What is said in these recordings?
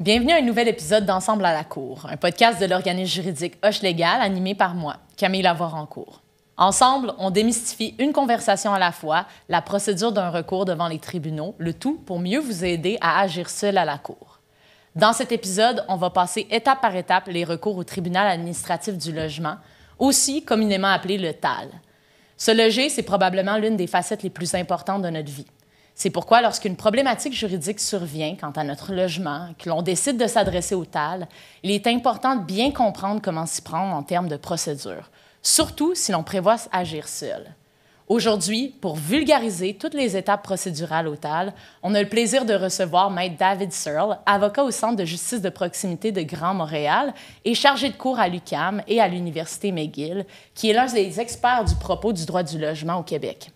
Bienvenue à un nouvel épisode d'Ensemble à la Cour, un podcast de l'organisme juridique Hoche Légal animé par moi, Camille Lavoie-Rancourt. Ensemble, on démystifie une conversation à la fois, la procédure d'un recours devant les tribunaux, le tout pour mieux vous aider à agir seul à la Cour. Dans cet épisode, on va passer étape par étape les recours au tribunal administratif du logement, aussi communément appelé le TAL. Se loger, c'est probablement l'une des facettes les plus importantes de notre vie. C'est pourquoi, lorsqu'une problématique juridique survient quant à notre logement, que l'on décide de s'adresser au TAL, il est important de bien comprendre comment s'y prendre en termes de procédure, surtout si l'on prévoit agir seul. Aujourd'hui, pour vulgariser toutes les étapes procédurales au TAL, on a le plaisir de recevoir Maître David Searle, avocat au Centre de justice de proximité de Grand Montréal et chargé de cours à l'UQAM et à l'Université McGill, qui est l'un des experts du propos du droit du logement au Québec.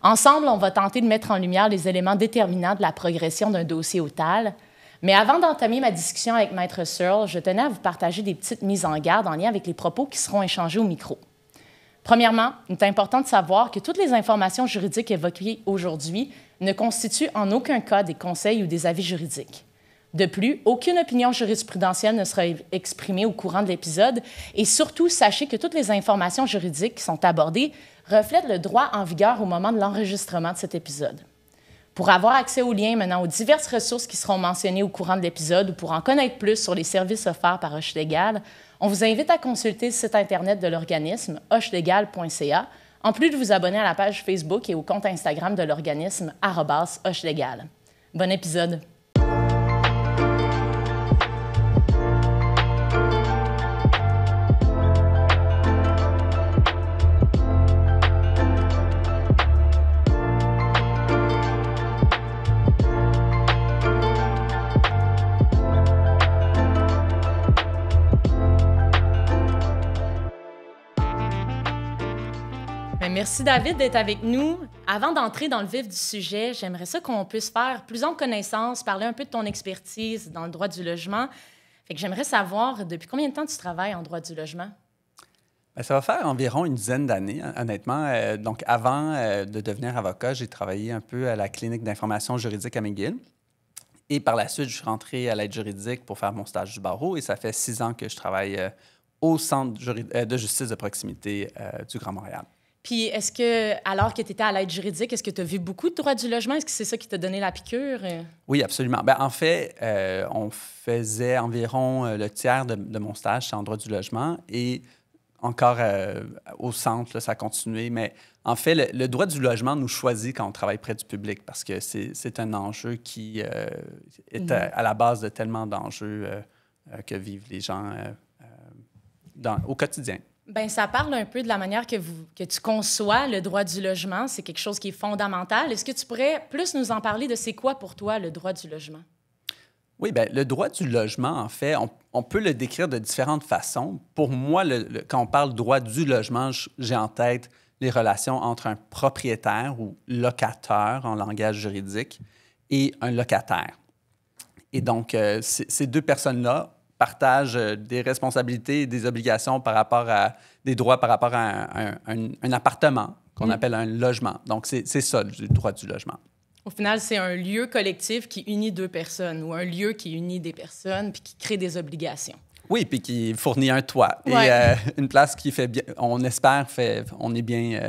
Ensemble, on va tenter de mettre en lumière les éléments déterminants de la progression d'un dossier au TAL. Mais avant d'entamer ma discussion avec Maître Searle, je tenais à vous partager des petites mises en garde en lien avec les propos qui seront échangés au micro. Premièrement, il est important de savoir que toutes les informations juridiques évoquées aujourd'hui ne constituent en aucun cas des conseils ou des avis juridiques. De plus, aucune opinion jurisprudentielle ne sera exprimée au courant de l'épisode et surtout, sachez que toutes les informations juridiques qui sont abordées reflètent le droit en vigueur au moment de l'enregistrement de cet épisode. Pour avoir accès aux liens menant aux diverses ressources qui seront mentionnées au courant de l'épisode ou pour en connaître plus sur les services offerts par Hoche Légal, on vous invite à consulter le site Internet de l'organisme, hochelégal.ca, en plus de vous abonner à la page Facebook et au compte Instagram de l'organisme @hochelégal. Bon épisode! Merci David d'être avec nous. Avant d'entrer dans le vif du sujet, j'aimerais ça qu'on puisse faire plus ample connaissance, parler un peu de ton expertise dans le droit du logement. Fait que j'aimerais savoir, depuis combien de temps tu travailles en droit du logement? Bien, ça va faire environ une dizaine d'années, honnêtement. Donc, avant de devenir avocat, j'ai travaillé un peu à la clinique d'information juridique à McGill. Et par la suite, je suis rentré à l'aide juridique pour faire mon stage du barreau. Et ça fait 6 ans que je travaille au Centre de justice de proximité du Grand Montréal. Puis, est-ce que, alors que tu étais à l'aide juridique, est-ce que tu as vu beaucoup de droit du logement? Est-ce que c'est ça qui t'a donné la piqûre? Oui, absolument. Bien, en fait, on faisait environ le tiers de mon stage en droit du logement et encore au centre, là, ça a continué. Mais en fait, le droit du logement nous choisit quand on travaille près du public parce que c'est un enjeu qui est à la base de tellement d'enjeux que vivent les gens au quotidien. Bien, ça parle un peu de la manière que tu conçois le droit du logement. C'est quelque chose qui est fondamental. Est-ce que tu pourrais plus nous en parler de c'est quoi pour toi le droit du logement? Oui, bien, le droit du logement, en fait, on peut le décrire de différentes façons. Pour moi, quand on parle droit du logement, j'ai en tête les relations entre un propriétaire ou locateur en langage juridique et un locataire. Et donc, ces deux personnes-là partagent des responsabilités et des obligations par rapport à des droits par rapport à un appartement qu'on appelle un logement. Donc, c'est ça, le droit du logement. Au final, c'est un lieu collectif qui unit deux personnes ou un lieu qui unit des personnes puis qui crée des obligations. Oui, puis qui fournit un toit Ouais. et une place qui fait bien, on espère, on est bien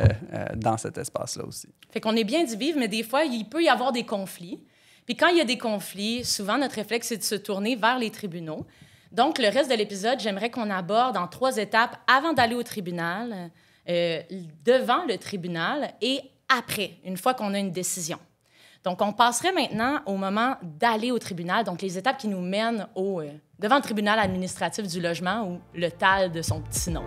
dans cet espace-là aussi. Fait qu'on est bien d'y vivre, mais des fois, il peut y avoir des conflits. Puis quand il y a des conflits, souvent, notre réflexe, c'est de se tourner vers les tribunaux. Donc, le reste de l'épisode, j'aimerais qu'on aborde en 3 étapes avant d'aller au tribunal, devant le tribunal et après, une fois qu'on a une décision. Donc, on passerait maintenant au moment d'aller au tribunal, donc les étapes qui nous mènent devant le tribunal administratif du logement ou le TAL de son petit nom.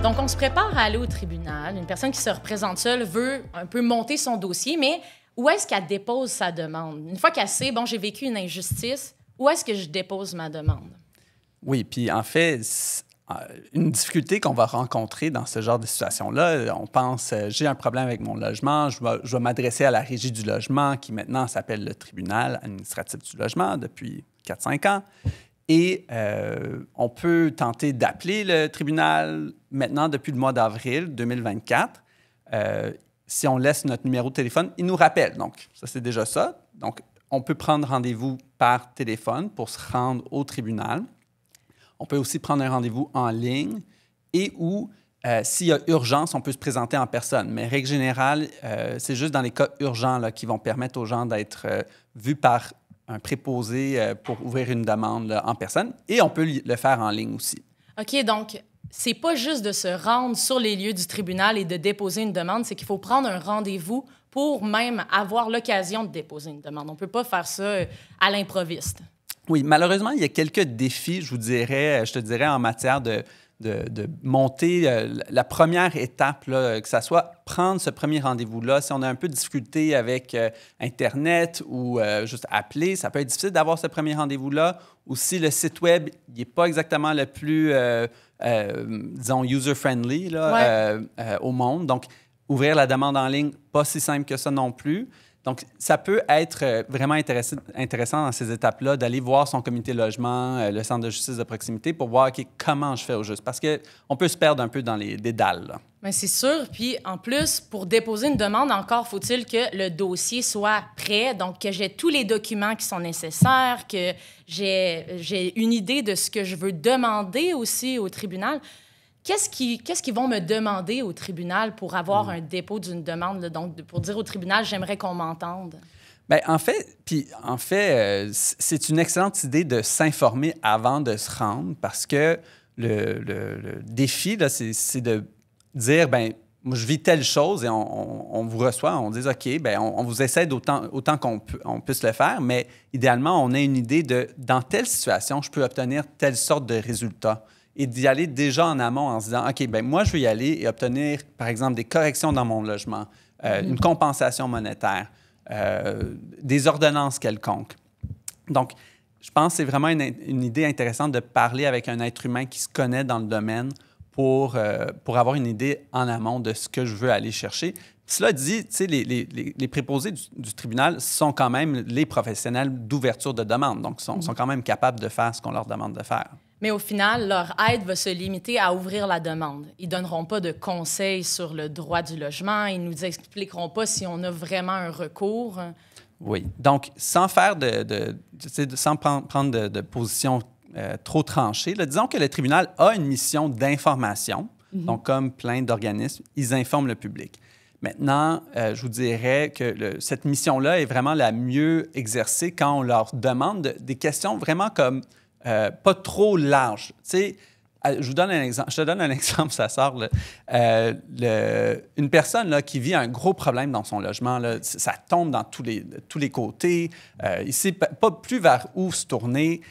Donc, on se prépare à aller au tribunal. Une personne qui se représente seule veut un peu monter son dossier, mais où est-ce qu'elle dépose sa demande? Une fois qu'elle sait, bon, j'ai vécu une injustice, où est-ce que je dépose ma demande? Oui, puis en fait, une difficulté qu'on va rencontrer dans ce genre de situation-là, on pense, j'ai un problème avec mon logement, je vais m'adresser à la régie du logement qui maintenant s'appelle le tribunal administratif du logement depuis 4-5 ans. Et on peut tenter d'appeler le tribunal maintenant depuis le mois d'avril 2024. si on laisse notre numéro de téléphone, il nous rappelle. Donc, ça, c'est déjà ça. Donc, on peut prendre rendez-vous par téléphone pour se rendre au tribunal. On peut aussi prendre un rendez-vous en ligne et ou, s'il y a urgence, on peut se présenter en personne. Mais règle générale, c'est juste dans les cas urgents là, qui vont permettre aux gens d'être vus par un préposé pour ouvrir une demande là, en personne. Et on peut le faire en ligne aussi. OK, donc c'est pas juste de se rendre sur les lieux du tribunal et de déposer une demande, c'est qu'il faut prendre un rendez-vous pour même avoir l'occasion de déposer une demande. On ne peut pas faire ça à l'improviste. Oui, malheureusement, il y a quelques défis, je te dirais, en matière de monter la première étape, là, que ça soit prendre ce premier rendez-vous-là. Si on a un peu de difficulté avec Internet ou juste appeler, ça peut être difficile d'avoir ce premier rendez-vous-là. Ou si le site Web n'est pas exactement le plus, disons, user-friendly là, au monde. Donc, ouvrir la demande en ligne, pas si simple que ça non plus. Donc, ça peut être vraiment intéressant dans ces étapes-là d'aller voir son comité logement, le centre de justice de proximité pour voir comment je fais au juste. Parce qu'on peut se perdre un peu dans les dédales. Là. Bien, c'est sûr. Puis, en plus, pour déposer une demande, encore faut-il que le dossier soit prêt, donc que j'ai tous les documents qui sont nécessaires, que j'ai une idée de ce que je veux demander aussi au tribunal. Qu'est-ce qu'ils vont me demander au tribunal pour avoir un dépôt d'une demande? Là? Donc, pour dire au tribunal, j'aimerais qu'on m'entende. Bien, en fait, c'est une excellente idée de s'informer avant de se rendre parce que le défi, là, c'est de dire, bien, moi, je vis telle chose et on vous reçoit, on dit, OK, bien, on vous essaie autant qu'on puisse le faire, mais idéalement, on a une idée de, dans telle situation, je peux obtenir telle sorte de résultat. Et d'y aller déjà en amont en se disant, OK, bien, moi, je vais y aller et obtenir, par exemple, des corrections dans mon logement, une compensation monétaire, des ordonnances quelconques. Donc, je pense que c'est vraiment une idée intéressante de parler avec un être humain qui se connaît dans le domaine pour avoir une idée en amont de ce que je veux aller chercher. Cela dit, tu sais, les préposés du tribunal sont quand même les professionnels d'ouverture de demande, donc sont quand même capables de faire ce qu'on leur demande de faire. Mais au final, leur aide va se limiter à ouvrir la demande. Ils ne donneront pas de conseils sur le droit du logement. Ils ne nous expliqueront pas si on a vraiment un recours. Oui. Donc, sans faire sans prendre de position trop tranchée, là, disons que le tribunal a une mission d'information. Donc, comme plein d'organismes, ils informent le public. Maintenant, je vous dirais que cette mission-là est vraiment la mieux exercée quand on leur demande des questions vraiment comme pas trop larges. Tu sais, je te donne un exemple, ça sort. Là. Une personne là, qui vit un gros problème dans son logement, là, ça tombe dans tous les côtés. Il ne sait pas plus vers où se tourner.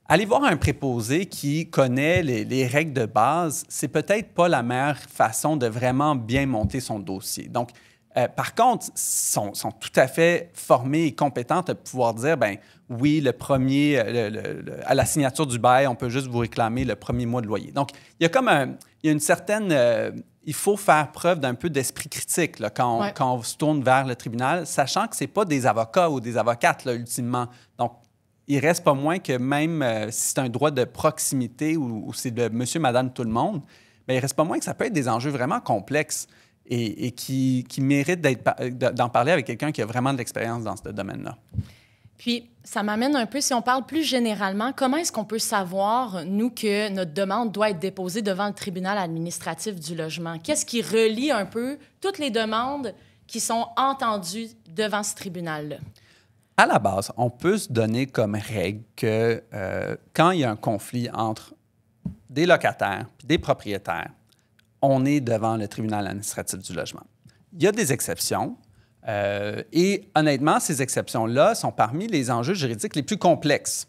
Aller voir un préposé qui connaît les règles de base, c'est peut-être pas la meilleure façon de vraiment bien monter son dossier. Donc, par contre, sont tout à fait formés et compétents de pouvoir dire, ben oui, à la signature du bail, on peut juste vous réclamer le premier mois de loyer. Donc, il y a une certaine... il faut faire preuve d'un peu d'esprit critique là, quand on se tourne vers le tribunal, sachant que ce n'est pas des avocats ou des avocates, là, ultimement. Donc, il reste pas moins que même si c'est un droit de proximité ou c'est de monsieur, madame, tout le monde, bien, il reste pas moins que ça peut être des enjeux vraiment complexes et qui méritent d'en parler avec quelqu'un qui a vraiment de l'expérience dans ce domaine-là. Puis, ça m'amène un peu, si on parle plus généralement, comment est-ce qu'on peut savoir, nous, que notre demande doit être déposée devant le tribunal administratif du logement? Qu'est-ce qui relie un peu toutes les demandes qui sont entendues devant ce tribunal-là? À la base, on peut se donner comme règle que quand il y a un conflit entre des locataires et des propriétaires, on est devant le tribunal administratif du logement. Il y a des exceptions et honnêtement, ces exceptions-là sont parmi les enjeux juridiques les plus complexes.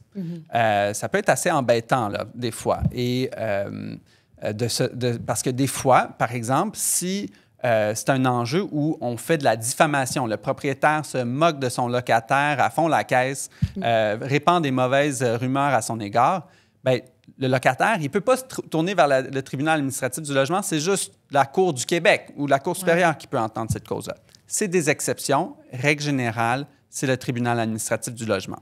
Ça peut être assez embêtant, là, des fois. Et parce que des fois, par exemple, si c'est un enjeu où on fait de la diffamation. Le propriétaire se moque de son locataire à fond la caisse, répand des mauvaises rumeurs à son égard. Bien, le locataire, il ne peut pas se tourner vers le tribunal administratif du logement. C'est juste la Cour du Québec ou la Cour supérieure qui peut entendre cette cause-là. C'est des exceptions. Règle générale, c'est le tribunal administratif du logement.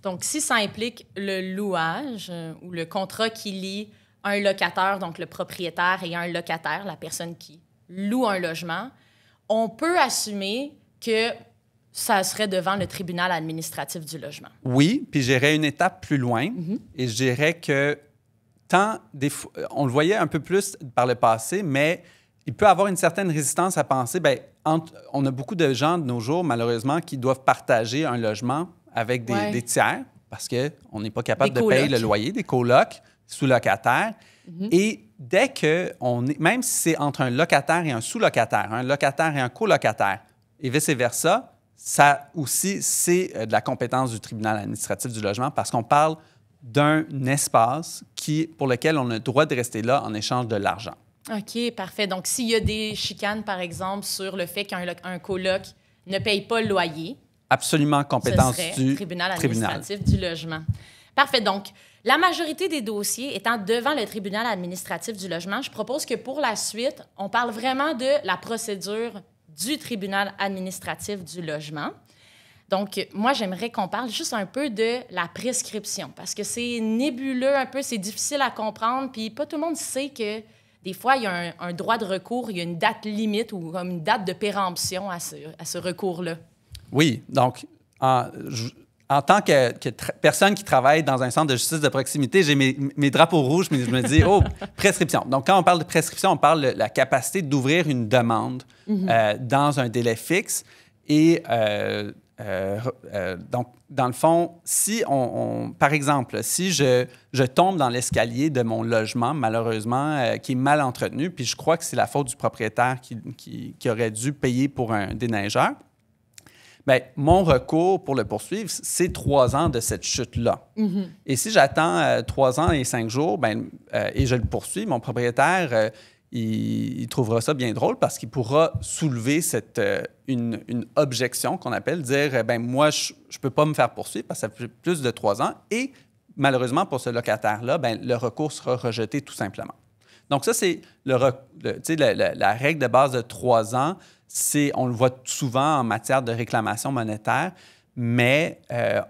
Donc, si ça implique le louage ou le contrat qui lie un locataire, donc le propriétaire, et un locataire, la personne qui loue un logement, on peut assumer que ça serait devant le tribunal administratif du logement. Oui, puis j'irais une étape plus loin et je dirais que on le voyait un peu plus par le passé, mais il peut avoir une certaine résistance à penser, bien, on a beaucoup de gens de nos jours, malheureusement, qui doivent partager un logement avec des tiers parce qu'on n'est pas capable de payer le loyer, des colocs, sous-locataires. Et dès que même si c'est entre un locataire et un sous-locataire, un locataire et un colocataire, et vice-versa, ça aussi, c'est de la compétence du tribunal administratif du logement parce qu'on parle d'un espace pour lequel on a le droit de rester là en échange de l'argent. OK, parfait. Donc, s'il y a des chicanes, par exemple, sur le fait qu'un coloc ne paye pas le loyer, absolument compétence ce serait du tribunal administratif du logement. Parfait. Donc, la majorité des dossiers étant devant le tribunal administratif du logement, je propose que pour la suite, on parle vraiment de la procédure du tribunal administratif du logement. Donc, moi, j'aimerais qu'on parle juste un peu de la prescription parce que c'est nébuleux un peu, c'est difficile à comprendre, puis pas tout le monde sait que des fois, il y a un droit de recours, il y a une date limite ou comme une date de péremption à ce recours-là. Oui, donc, en tant que personne qui travaille dans un centre de justice de proximité, j'ai mes drapeaux rouges, mais je me dis, oh, prescription. Donc, quand on parle de prescription, on parle de la capacité d'ouvrir une demande dans un délai fixe et... donc, dans le fond, si par exemple, si je tombe dans l'escalier de mon logement, malheureusement, qui est mal entretenu, puis je crois que c'est la faute du propriétaire qui aurait dû payer pour un déneigeur, bien, mon recours pour le poursuivre, c'est 3 ans de cette chute-là. Et si j'attends 3 ans et 5 jours, bien, et je le poursuis, mon propriétaire... il trouvera ça bien drôle parce qu'il pourra soulever une objection qu'on appelle, dire ben moi, je ne peux pas me faire poursuivre parce que ça fait plus de 3 ans. Et malheureusement, pour ce locataire-là, ben, le recours sera rejeté tout simplement. Donc, ça, c'est la règle de base de 3 ans. On le voit souvent en matière de réclamation monétaire, mais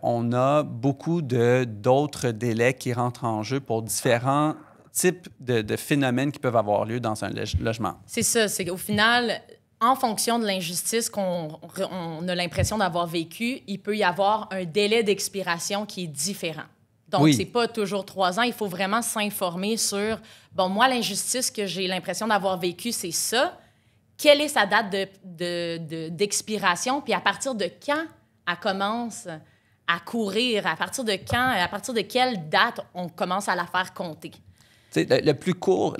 on a beaucoup d'autres délais qui rentrent en jeu pour différents types de phénomènes qui peuvent avoir lieu dans un logement. C'est ça, c'est qu'au final, en fonction de l'injustice qu'on a l'impression d'avoir vécue, il peut y avoir un délai d'expiration qui est différent. Donc, c'est pas toujours 3 ans. Il faut vraiment s'informer sur, bon, moi, l'injustice que j'ai l'impression d'avoir vécue, c'est ça. Quelle est sa date d'expiration? Puis à partir de quand elle commence à courir? À partir de quand? À partir de quelle date on commence à la faire compter? Le plus court,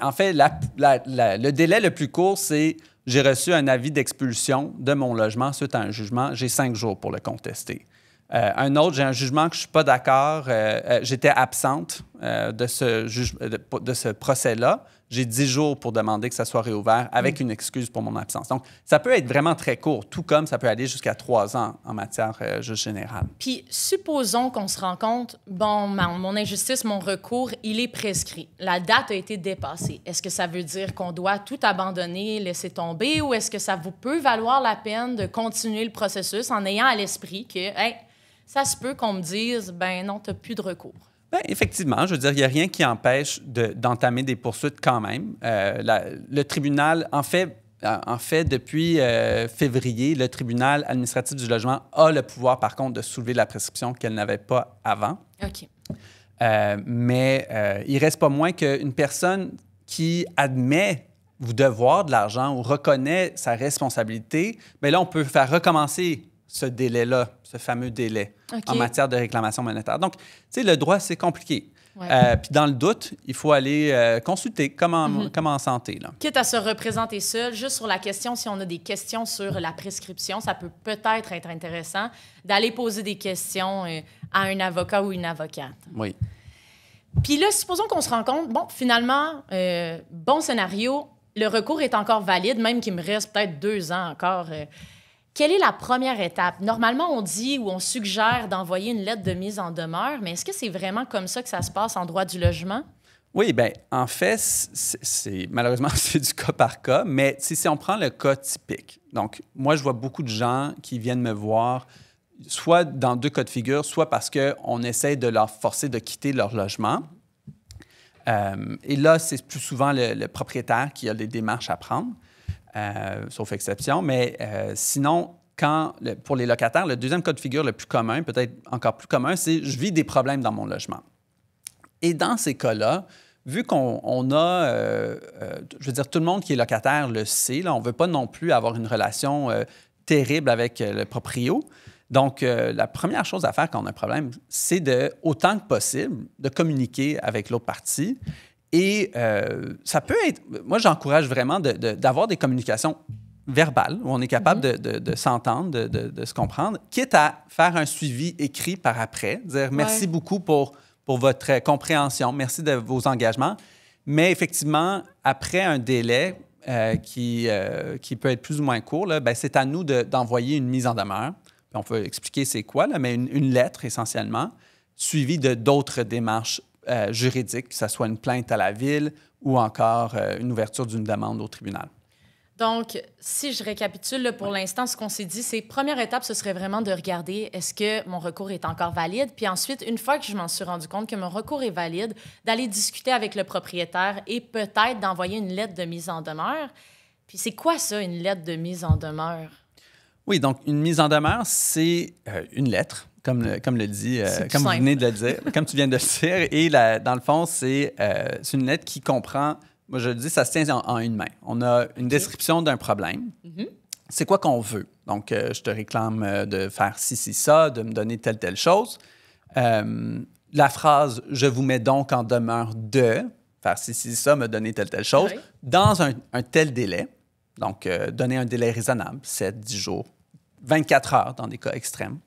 en fait, le délai le plus court, c'est j'ai reçu un avis d'expulsion de mon logement suite à un jugement. J'ai 5 jours pour le contester. Un autre, j'ai un jugement que je ne suis pas d'accord. J'étais absente de ce procès-là. J'ai 10 jours pour demander que ça soit réouvert avec une excuse pour mon absence. Donc, ça peut être vraiment très court, tout comme ça peut aller jusqu'à 3 ans en matière juste générale. Puis, supposons qu'on se rend compte, bon, mon injustice, mon recours, il est prescrit. La date a été dépassée. Est-ce que ça veut dire qu'on doit tout abandonner, laisser tomber, ou est-ce que ça vous peut valoir la peine de continuer le processus en ayant à l'esprit que, hey, ça se peut qu'on me dise, ben non, tu n'as plus de recours? Bien, effectivement, je veux dire, il n'y a rien qui empêche d'entamer des poursuites quand même. Le tribunal, en fait, depuis février, le tribunal administratif du logement a le pouvoir, par contre, de soulever la prescription qu'elle n'avait pas avant. OK. Mais il ne reste pas moins qu'une personne qui admet vous devoir de l'argent ou reconnaît sa responsabilité, bien là, on peut faire recommencer ce délai-là, ce fameux délai en matière de réclamation monétaire. Donc, tu sais, le droit, c'est compliqué. Ouais. Puis dans le doute, il faut aller consulter comme en santé. Là. Quitte à se représenter seul, juste sur la question, si on a des questions sur la prescription, ça peut peut-être être intéressant d'aller poser des questions à un avocat ou une avocate. Oui. Puis là, supposons qu'on se rend compte, bon, finalement, bon scénario, le recours est encore valide, même qu'il me reste peut-être 2 ans encore. Quelle est la première étape? Normalement, on dit ou on suggère d'envoyer une lettre de mise en demeure, mais est-ce que c'est vraiment comme ça que ça se passe en droit du logement? Oui, bien, en fait, malheureusement, c'est du cas par cas, mais si on prend le cas typique, donc moi, je vois beaucoup de gens qui viennent me voir, soit dans 2 cas de figure, soit parce qu'on essaie de leur forcer de quitter leur logement. Et là, c'est plus souvent le propriétaire qui a les démarches à prendre. sauf exception. Mais sinon, pour les locataires, le deuxième cas de figure le plus commun, peut-être encore plus commun, c'est « je vis des problèmes dans mon logement ». Et dans ces cas-là, vu qu'on a, je veux dire, tout le monde qui est locataire le sait, là, on ne veut pas non plus avoir une relation terrible avec le proprio. Donc, la première chose à faire quand on a un problème, c'est autant que possible, de communiquer avec l'autre partie. Et ça peut être... Moi, j'encourage vraiment d'avoir des communications verbales, où on est capable de s'entendre, de se comprendre, quitte à faire un suivi écrit par après, dire merci beaucoup pour votre compréhension, merci de vos engagements. Mais effectivement, après un délai qui peut être plus ou moins court, là, c'est à nous d'envoyer une mise en demeure. Puis on peut expliquer c'est quoi, là, mais une lettre essentiellement, suivie d'autres démarches juridiques, que ce soit une plainte à la ville ou encore une ouverture d'une demande au tribunal. Donc, si je récapitule là, pour l'instant, ce qu'on s'est dit, c'est première étape, ce serait vraiment de regarder est-ce que mon recours est encore valide. Puis ensuite, une fois que je m'en suis rendu compte que mon recours est valide, d'aller discuter avec le propriétaire et peut-être d'envoyer une lettre de mise en demeure. Puis c'est quoi ça, une lettre de mise en demeure? Oui, donc une mise en demeure, c'est une lettre, comme le dit, comme vous venez de le dire, comme tu viens de le dire. Et dans le fond, c'est une lettre qui comprend... Moi, je le dis, ça se tient en une main. On a une description d'un problème. C'est quoi qu'on veut? Donc, je te réclame de faire ci, ça, de me donner telle chose. La phrase « Je vous mets donc en demeure de faire ci, ça, me donner telle chose dans un tel délai. » Donc, donner un délai raisonnable, 7, 10 jours, 24 heures dans des cas extrêmes.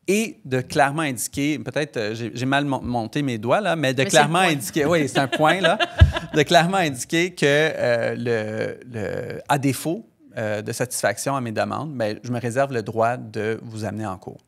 Et de clairement indiquer, peut-être j'ai mal monté mes doigts, là, mais clairement indiquer, oui, c'est un point, là, de clairement indiquer que à défaut de satisfaction à mes demandes, bien, je me réserve le droit de vous amener en cours.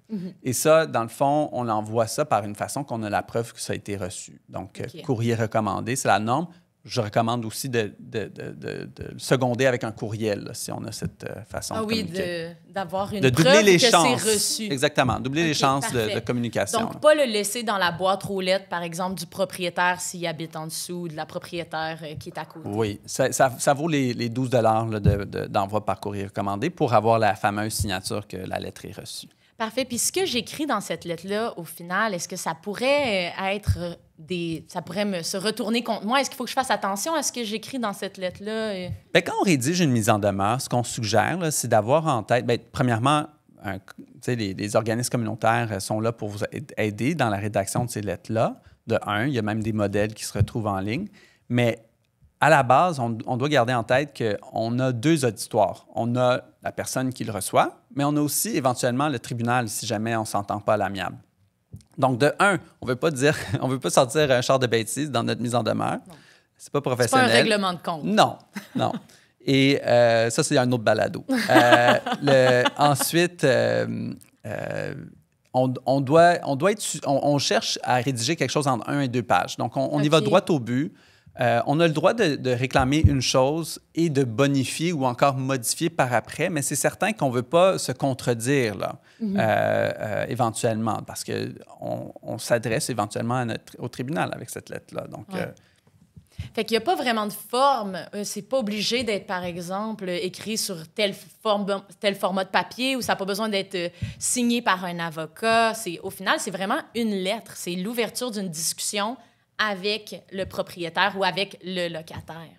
Et ça, dans le fond, on envoie ça par une façon qu'on a la preuve que ça a été reçu. Donc, courrier recommandé, c'est la norme. Je recommande aussi de le seconder avec un courriel, là, si on a cette façon de communiquer. D'avoir une de preuve doubler les que chances. c'est reçu. Exactement, doubler les chances de communication. Donc, pas le laisser dans la boîte aux lettres, par exemple, du propriétaire s'il habite en dessous, ou de la propriétaire qui est à côté. Oui, ça vaut les 12 d'envoi par courrier recommandé pour avoir la fameuse signature que la lettre est reçue. Parfait. Puis ce que j'écris dans cette lettre-là, au final, est-ce que ça pourrait être ça pourrait se retourner contre moi? Est-ce qu'il faut que je fasse attention à ce que j'écris dans cette lettre-là? Bien, quand on rédige une mise en demeure, ce qu'on suggère, là, c'est d'avoir en tête, bien, premièrement, les organismes communautaires sont là pour vous aider dans la rédaction de ces lettres-là. De un, il y a même des modèles qui se retrouvent en ligne. Mais à la base, on doit garder en tête qu'on a deux auditoires. On a la personne qui le reçoit, mais on a aussi éventuellement le tribunal si jamais on ne s'entend pas à l'amiable. Donc, de un, on ne veut pas sortir un char de bêtises dans notre mise en demeure. C'est pas professionnel. C'est pas un règlement de compte. Non. Et ça, c'est un autre balado. Ensuite, on cherche à rédiger quelque chose entre 1 et 2 pages. Donc, on y va droit au but. On a le droit de réclamer une chose et de bonifier ou encore modifier par après, mais c'est certain qu'on ne veut pas se contredire là, éventuellement, parce qu'on s'adresse éventuellement au tribunal avec cette lettre-là. Donc, fait qu'il n'y a pas vraiment de forme. C'est pas obligé d'être, par exemple, écrit sur tel format de papier ou ça n'a pas besoin d'être signé par un avocat. Au final, c'est vraiment une lettre. C'est l'ouverture d'une discussion avec le propriétaire ou avec le locataire.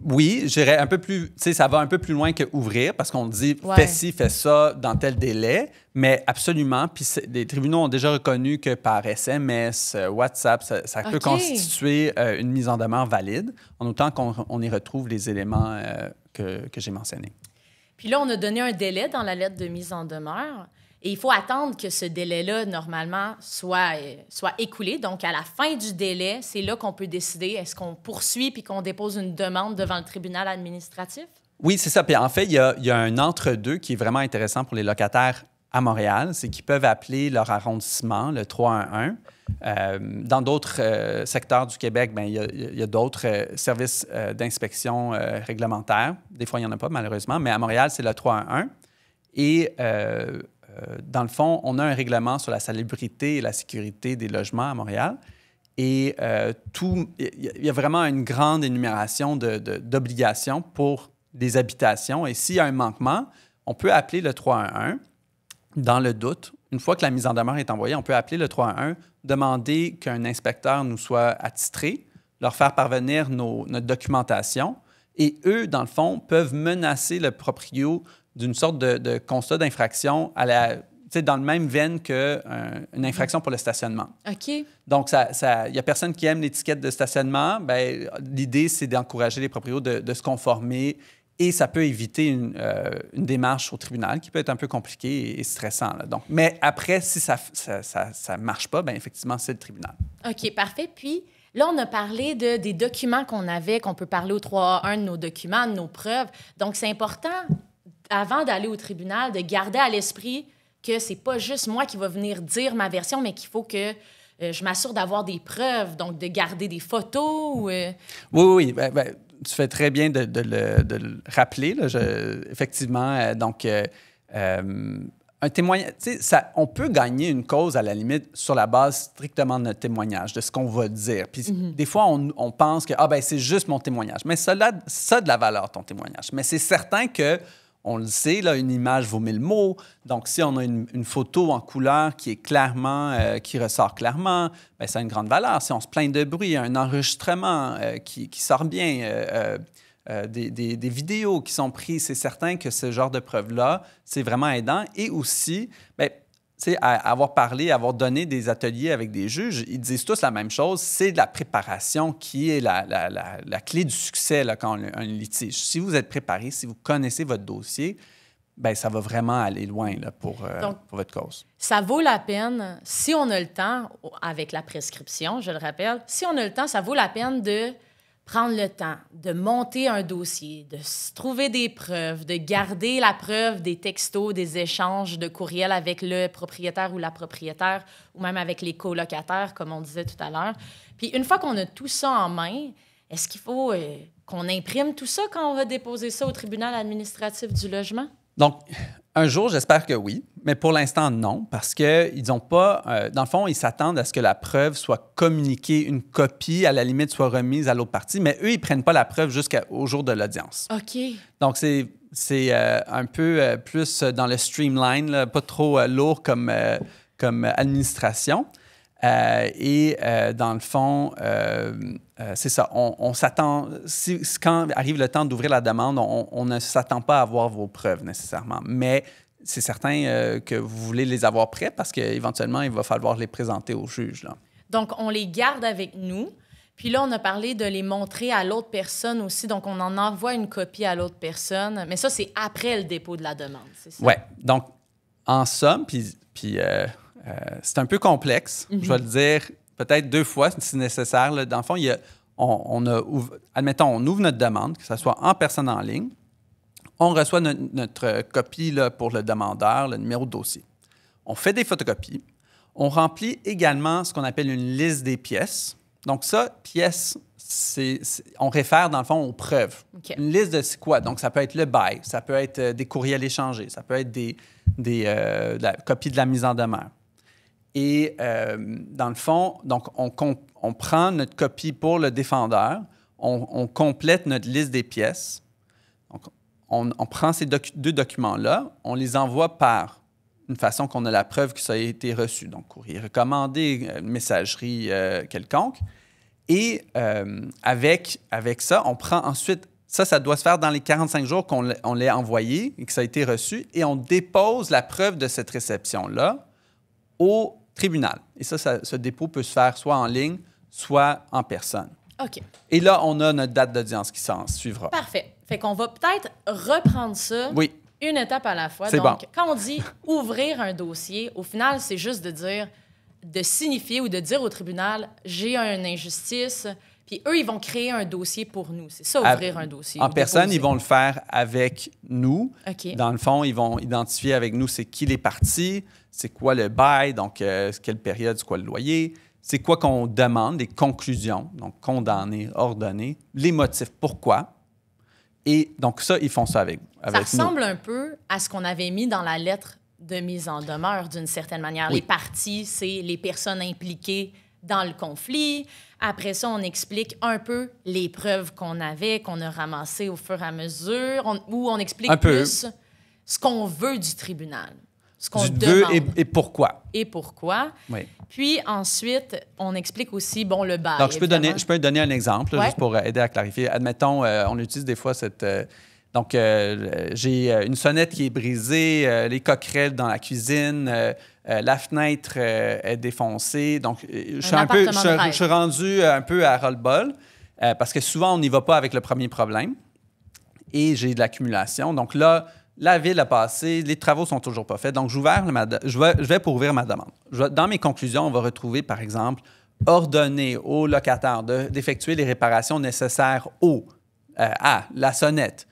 Oui, je dirais un peu plus, ça va un peu plus loin que ouvrir parce qu'on dit fais ci, fais ça dans tel délai, mais absolument. Puis les tribunaux ont déjà reconnu que par SMS, WhatsApp, ça peut constituer une mise en demeure valide, en autant qu'on y retrouve les éléments que j'ai mentionnés. Puis là, on a donné un délai dans la lettre de mise en demeure. Et il faut attendre que ce délai-là, normalement, soit écoulé. Donc, à la fin du délai, c'est là qu'on peut décider, est-ce qu'on poursuit puis qu'on dépose une demande devant le tribunal administratif? Oui, c'est ça. Puis en fait, il y a un entre-deux qui est vraiment intéressant pour les locataires à Montréal. C'est qu'ils peuvent appeler leur arrondissement, le 311. Dans d'autres secteurs du Québec, bien, il y a d'autres services d'inspection réglementaire. Des fois, il n'y en a pas, malheureusement. Mais à Montréal, c'est le 311. Et... dans le fond, on a un règlement sur la salubrité et la sécurité des logements à Montréal. Et il y a vraiment une grande énumération d'obligations pour les habitations. Et s'il y a un manquement, on peut appeler le 311. Dans le doute, une fois que la mise en demeure est envoyée, on peut appeler le 311, demander qu'un inspecteur nous soit attitré, leur faire parvenir notre documentation. Et eux, dans le fond, peuvent menacer le proprio d'une sorte de constat d'infraction dans le même veine qu'une infraction pour le stationnement. OK. Donc, il n'y a personne qui aime l'étiquette de stationnement. Bien, l'idée, c'est d'encourager les proprios de se conformer et ça peut éviter une démarche au tribunal qui peut être un peu compliquée et stressant. Là. Donc, mais après, si ça ne marche pas, bien, effectivement, c'est le tribunal. OK, parfait. Puis, là, on a parlé des documents qu'on avait, qu'on peut parler au 3A1 de nos documents, de nos preuves. Donc, c'est important, avant d'aller au tribunal, de garder à l'esprit que c'est pas juste moi qui va venir dire ma version, mais qu'il faut que je m'assure d'avoir des preuves, donc de garder des photos. Oui. Ben, tu fais très bien de le rappeler. Là, effectivement, donc, un témoignage, on peut gagner une cause à la limite sur la base strictement de notre témoignage, de ce qu'on va dire. Puis des fois, on pense que c'est juste mon témoignage. Mais ça a de la valeur, ton témoignage. Mais c'est certain que on le sait, là, une image vaut 1000 mots. Donc, si on a une photo en couleur qui est clairement, qui ressort clairement, bien, ça a une grande valeur. Si on se plaint de bruit, un enregistrement qui sort bien, des vidéos qui sont prises, c'est certain que ce genre de preuves-là, c'est vraiment aidant. Et aussi, bien, avoir parlé, avoir donné des ateliers avec des juges, ils disent tous la même chose, c'est de la préparation qui est la clé du succès là, quand on a un litige. Si vous êtes préparé, si vous connaissez votre dossier, bien, ça va vraiment aller loin là, pour votre cause. Ça vaut la peine, si on a le temps, avec la prescription, je le rappelle, si on a le temps, ça vaut la peine de prendre le temps de monter un dossier, de trouver des preuves, de garder la preuve des textos, des échanges de courriels avec le propriétaire ou la propriétaire, ou même avec les colocataires, comme on disait tout à l'heure. Puis une fois qu'on a tout ça en main, est-ce qu'il faut qu'on imprime tout ça quand on va déposer ça au tribunal administratif du logement? Donc, un jour, j'espère que oui, mais pour l'instant, non, parce qu'ils n'ont pas... dans le fond, ils s'attendent à ce que la preuve soit communiquée, une copie, à la limite, soit remise à l'autre partie, mais eux, ils ne prennent pas la preuve jusqu'au jour de l'audience. OK. Donc, c'est un peu plus dans le streamline, là, pas trop lourd comme administration. Dans le fond, c'est ça. On s'attend... quand arrive le temps d'ouvrir la demande, on ne s'attend pas à avoir vos preuves nécessairement. Mais c'est certain que vous voulez les avoir prêts parce qu'éventuellement, il va falloir les présenter au juge. Là. Donc, on les garde avec nous. Puis là, on a parlé de les montrer à l'autre personne aussi. Donc, on en envoie une copie à l'autre personne. Mais ça, c'est après le dépôt de la demande, c'est ça? Oui. Donc, en somme, puis c'est un peu complexe. Je vais le dire peut-être 2 fois si nécessaire. Là. Dans le fond, admettons, on ouvre notre demande, que ce soit en personne en ligne. On reçoit notre copie là, pour le demandeur, le numéro de dossier. On fait des photocopies. On remplit également ce qu'on appelle une liste des pièces. Donc ça, pièces, on réfère dans le fond aux preuves. Okay. Une liste de c'est quoi? Donc ça peut être le bail, ça peut être des courriels échangés, ça peut être la copie de la mise en demeure. Et dans le fond, donc on prend notre copie pour le défendeur, on complète notre liste des pièces. Donc, on prend ces 2 documents-là, on les envoie par une façon qu'on a la preuve que ça a été reçu. Donc, courrier recommandé, messagerie quelconque. Et avec ça, on prend ensuite... Ça doit se faire dans les 45 jours qu'on l'ait envoyé et que ça a été reçu. Et on dépose la preuve de cette réception-là au tribunal. Et ce dépôt peut se faire soit en ligne, soit en personne. OK. Et là, on a notre date d'audience qui s'en suivra. Parfait. Fait qu'on va peut-être reprendre ça une étape à la fois. C'est Donc, bon. quand on dit ouvrir un dossier, au final, c'est juste de signifier ou de dire au tribunal, j'ai une injustice, puis eux, ils vont créer un dossier pour nous. C'est ça, ouvrir un dossier. En personne, ils vont le faire avec nous. OK. Dans le fond, ils vont identifier avec nous c'est qui les parties, c'est quoi le bail, donc quelle période, c'est quoi le loyer, c'est quoi qu'on demande, des conclusions, donc condamner, ordonner, les motifs, pourquoi. Et donc ça, ils font ça avec nous. Ça ressemble un peu à ce qu'on avait mis dans la lettre de mise en demeure, d'une certaine manière. Oui. Les parties, c'est les personnes impliquées dans le conflit. Après ça, on explique un peu les preuves qu'on avait, qu'on a ramassées au fur et à mesure, où on explique plus ce qu'on veut du tribunal, ce qu'on demande. Et pourquoi. Et pourquoi. Oui. Puis ensuite, on explique aussi, bon, le bail. Donc, je peux donner un exemple, Ouais. juste pour aider à clarifier. Admettons, on utilise des fois cette... j'ai une sonnette qui est brisée, les coquerelles dans la cuisine, la fenêtre est défoncée. Donc, je suis rendu un peu à ras-le-bol parce que souvent, on n'y va pas avec le premier problème et j'ai de l'accumulation. Donc là, la ville a passé, les travaux sont toujours pas faits. Donc, je vais pour ouvrir ma demande. Dans mes conclusions, on va retrouver, par exemple, ordonner au locataire d'effectuer les réparations nécessaires à la sonnette,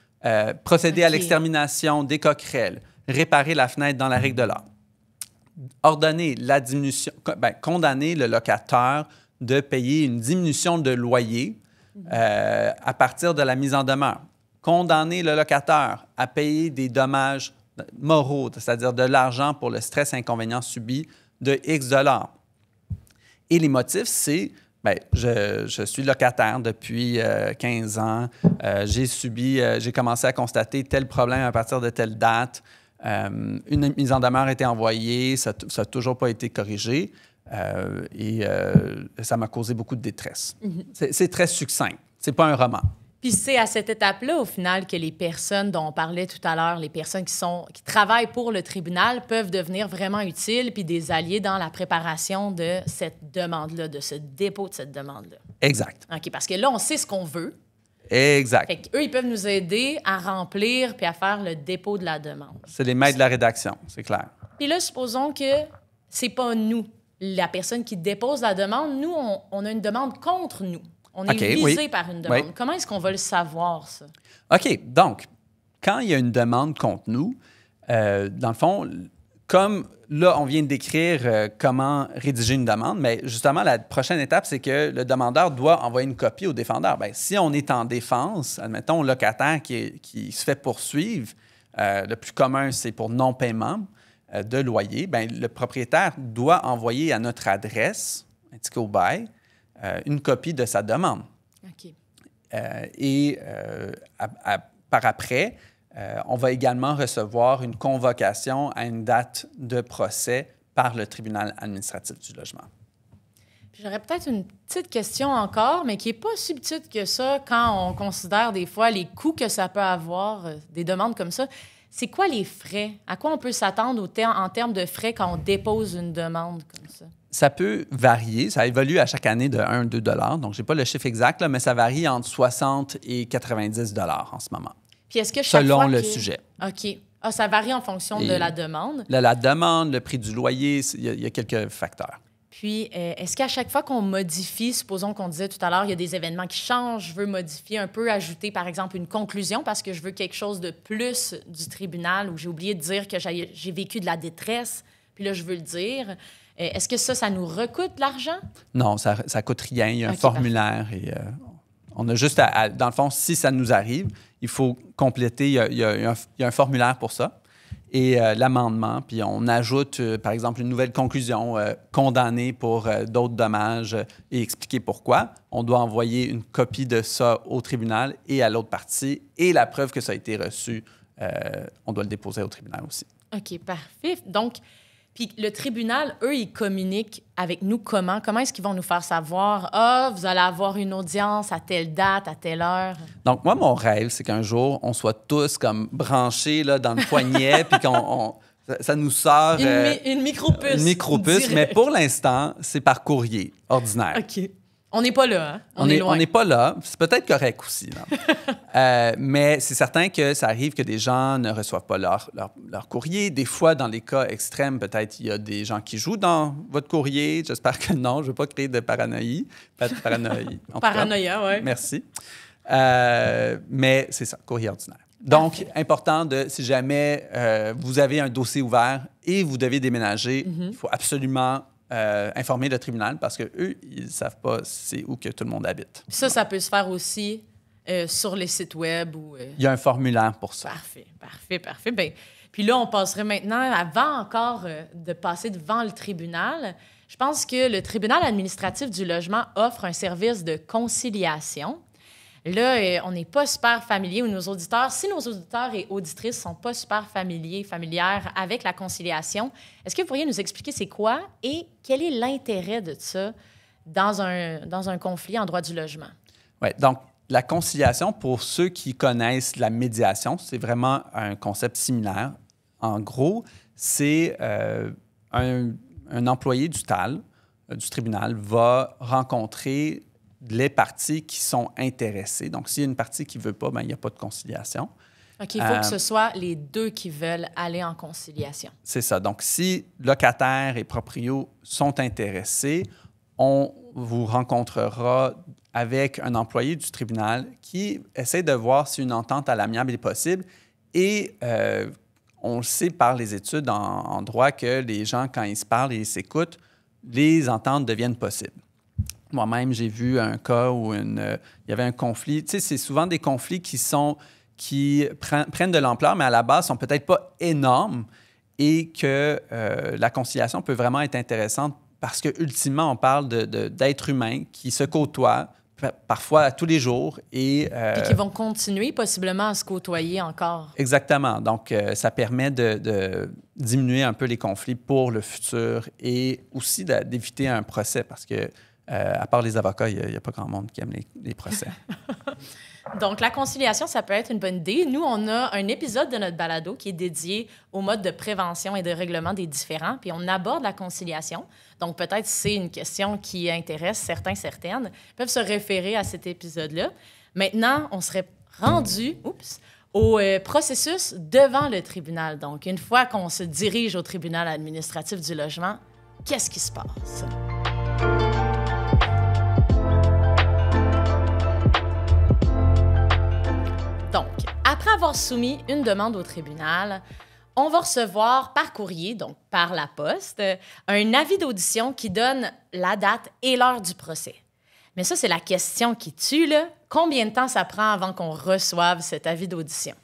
procéder à l'extermination des coquerelles, réparer la fenêtre dans la règle de l'art, ordonner la diminution, condamner le locataire de payer une diminution de loyer à partir de la mise en demeure, condamner le locataire à payer des dommages moraux, c'est-à-dire de l'argent pour le stress et inconvénient subi de X $. Et les motifs, c'est je suis locataire depuis 15 ans. J'ai commencé à constater tel problème à partir de telle date. Une mise en demeure a été envoyée, ça n'a toujours pas été corrigé et ça m'a causé beaucoup de détresse. C'est très succinct. C'est pas un roman. Puis c'est à cette étape-là, au final, que les personnes dont on parlait tout à l'heure, les personnes qui travaillent pour le tribunal, peuvent devenir vraiment utiles puis des alliés dans la préparation de cette demande-là, de ce dépôt de cette demande-là. Exact. OK, parce que là, on sait ce qu'on veut. Exact. Fait qu'eux, ils peuvent nous aider à remplir puis à faire le dépôt de la demande. C'est les maîtres de la rédaction, c'est clair. Puis là, supposons que c'est pas nous, la personne qui dépose la demande. Nous, on a une demande contre nous. On est visé par une demande. Oui. Comment est-ce qu'on va le savoir, ça? OK. Donc, quand il y a une demande contre nous, dans le fond, comme là, on vient de décrire comment rédiger une demande, mais justement, la prochaine étape, c'est que le demandeur doit envoyer une copie au défendeur. Bien, si on est en défense, admettons, locataire qui se fait poursuivre, le plus commun, c'est pour non-paiement de loyer, bien, le propriétaire doit envoyer à notre adresse, indiquée au bail, une copie de sa demande. OK. Par après, on va également recevoir une convocation à une date de procès par le tribunal administratif du logement. Puis j'aurais peut-être une petite question encore, mais qui n'est pas si petite que ça quand on considère des fois les coûts que ça peut avoir, des demandes comme ça. C'est quoi les frais? À quoi on peut s'attendre en termes de frais quand on dépose une demande comme ça? Ça peut varier. Ça évolue à chaque année de 1 à 2 $. Donc, je n'ai pas le chiffre exact, là, mais ça varie entre 60 et 90 $ en ce moment. Puis est-ce que selon le sujet. OK. Ah, ça varie en fonction de la demande? La demande, le prix du loyer, il y a quelques facteurs. Puis, est-ce qu'à chaque fois qu'on modifie, supposons qu'on disait tout à l'heure, il y a des événements qui changent, je veux modifier un peu, ajouter, par exemple, une conclusion parce que je veux quelque chose de plus du tribunal ou j'ai oublié de dire que j'ai vécu de la détresse, puis là, je veux le dire. Est-ce que ça nous recoûte de l'argent? Non, ça ne coûte rien. Il y a un formulaire et on a juste dans le fond, si ça nous arrive, il faut compléter, il y a un formulaire pour ça et l'amendement, puis on ajoute, par exemple, une nouvelle conclusion condamnée pour d'autres dommages et expliquer pourquoi. On doit envoyer une copie de ça au tribunal et à l'autre partie et la preuve que ça a été reçu, on doit le déposer au tribunal aussi. OK, parfait. Donc, puis le tribunal, eux, ils communiquent avec nous comment? Comment est-ce qu'ils vont nous faire savoir? Ah, vous allez avoir une audience à telle date, à telle heure. Donc, moi, mon rêve, c'est qu'un jour, on soit tous comme branchés là, dans le poignet, puis ça nous sort... Une micropuce. Une micropuce, mais pour l'instant, c'est par courrier ordinaire. OK. On n'est pas là, hein? On est loin. On n'est pas là. C'est peut-être correct aussi. Mais c'est certain que ça arrive que des gens ne reçoivent pas leur courrier. Des fois, dans les cas extrêmes, peut-être il y a des gens qui jouent dans votre courrier. J'espère que non. Je ne veux pas créer de paranoïa. Paranoïa, oui. Merci. Mais c'est ça, courrier ordinaire. Donc, important si jamais vous avez un dossier ouvert et vous devez déménager, il faut absolument... informer le tribunal parce qu'eux, ils ne savent pas c'est où que tout le monde habite. Puis ça peut se faire aussi sur les sites web. Il y a un formulaire pour ça. Parfait. Bien, puis là, on passerait maintenant, avant encore de passer devant le tribunal, Je pense que le tribunal administratif du logement offre un service de conciliation. Là, on n'est pas super familier, ou nos auditeurs, si nos auditeurs et auditrices ne sont pas super familières avec la conciliation, est-ce que vous pourriez nous expliquer c'est quoi et quel est l'intérêt de ça dans un conflit en droit du logement? Oui, donc la conciliation, pour ceux qui connaissent la médiation, c'est vraiment un concept similaire. En gros, c'est un employé du TAL, du tribunal, va rencontrer les parties qui sont intéressées. Donc, s'il y a une partie qui ne veut pas, bien, il n'y a pas de conciliation. OK, il faut que ce soit les deux qui veulent aller en conciliation. C'est ça. Donc, si locataire et proprio sont intéressés, on vous rencontrera avec un employé du tribunal qui essaie de voir si une entente à l'amiable est possible. Et on le sait par les études en droit que les gens, quand ils se parlent et ils s'écoutent, les ententes deviennent possibles. Moi-même, j'ai vu un cas où il y avait un conflit. Tu sais, c'est souvent des conflits qui prennent de l'ampleur, mais à la base, sont peut-être pas énormes et que la conciliation peut vraiment être intéressante parce qu'ultimement, on parle d'êtres humains qui se côtoient parfois tous les jours. Et qui vont continuer possiblement à se côtoyer encore. Exactement. Donc, ça permet de diminuer un peu les conflits pour le futur et aussi d'éviter un procès parce que à part les avocats, il n'y a pas grand monde qui aime les procès. Donc, la conciliation, ça peut être une bonne idée. Nous, on a un épisode de notre balado qui est dédié au mode de prévention et de règlement des différends, puis on aborde la conciliation. Donc, peut-être si c'est une question qui intéresse certaines, peuvent se référer à cet épisode-là. Maintenant, on serait rendu au processus devant le tribunal. Donc, une fois qu'on se dirige au tribunal administratif du logement, qu'est-ce qui se passe? Donc, après avoir soumis une demande au tribunal, on va recevoir par courrier, donc par la poste, un avis d'audition qui donne la date et l'heure du procès. Mais ça, c'est la question qui tue, là. Combien de temps ça prend avant qu'on reçoive cet avis d'audition?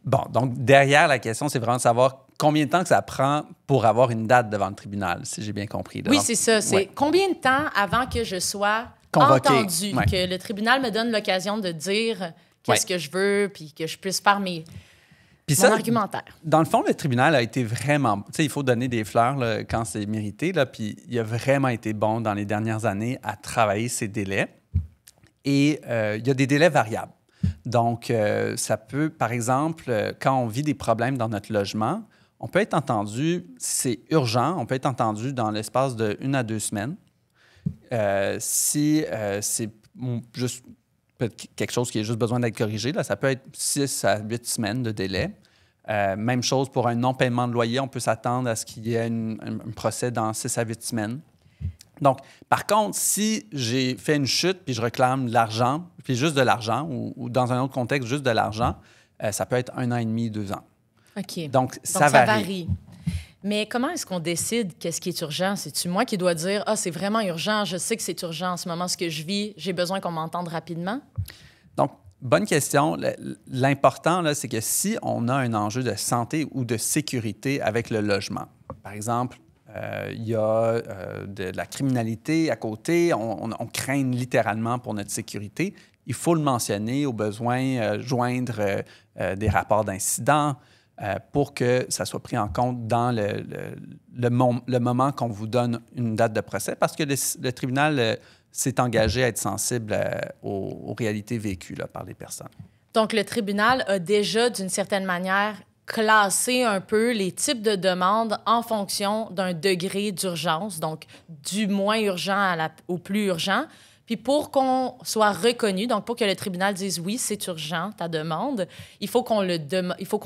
Bon, donc derrière la question, c'est vraiment de savoir combien de temps que ça prend pour avoir une date devant le tribunal, si j'ai bien compris. Oui, c'est ça. C'est combien de temps avant que je sois entendu, que le tribunal me donne l'occasion de dire qu'est-ce que je veux, puis que je puisse faire mon argumentaire. Dans le fond, le tribunal a été vraiment... Tu sais, il faut donner des fleurs là, quand c'est mérité, là, puis il a vraiment été bon dans les dernières années à travailler ces délais. Et il y a des délais variables. Donc, ça peut, par exemple, quand on vit des problèmes dans notre logement, on peut être entendu, si c'est urgent, on peut être entendu dans l'espace de 1 à 2 semaines. Si c'est juste... quelque chose qui a juste besoin d'être corrigé. Là, ça peut être 6 à 8 semaines de délai. Même chose pour un non-paiement de loyer. On peut s'attendre à ce qu'il y ait un procès dans 6 à 8 semaines. Donc, par contre, si j'ai fait une chute puis je réclame de l'argent, puis juste de l'argent, ou dans un autre contexte, juste de l'argent, ça peut être 1 an et demi, 2 ans. OK. Donc, ça varie. Mais comment est-ce qu'on décide qu'est-ce qui est urgent? C'est-tu moi qui dois dire « Ah, c'est vraiment urgent, je sais que c'est urgent en ce moment, ce que je vis, j'ai besoin qu'on m'entende rapidement? » Donc, bonne question. L'important, là, c'est que si on a un enjeu de santé ou de sécurité avec le logement, par exemple, il y a de la criminalité à côté, on craint littéralement pour notre sécurité, il faut le mentionner, au besoin joindre des rapports d'incidents, pour que ça soit pris en compte dans le moment qu'on vous donne une date de procès, parce que le tribunal s'est engagé à être sensible aux réalités vécues là, par les personnes. Donc, le tribunal a déjà, d'une certaine manière, classé un peu les types de demandes en fonction d'un degré d'urgence, donc du moins urgent au plus urgent. Puis pour qu'on soit reconnu, donc pour que le tribunal dise oui, c'est urgent, ta demande, il faut qu'on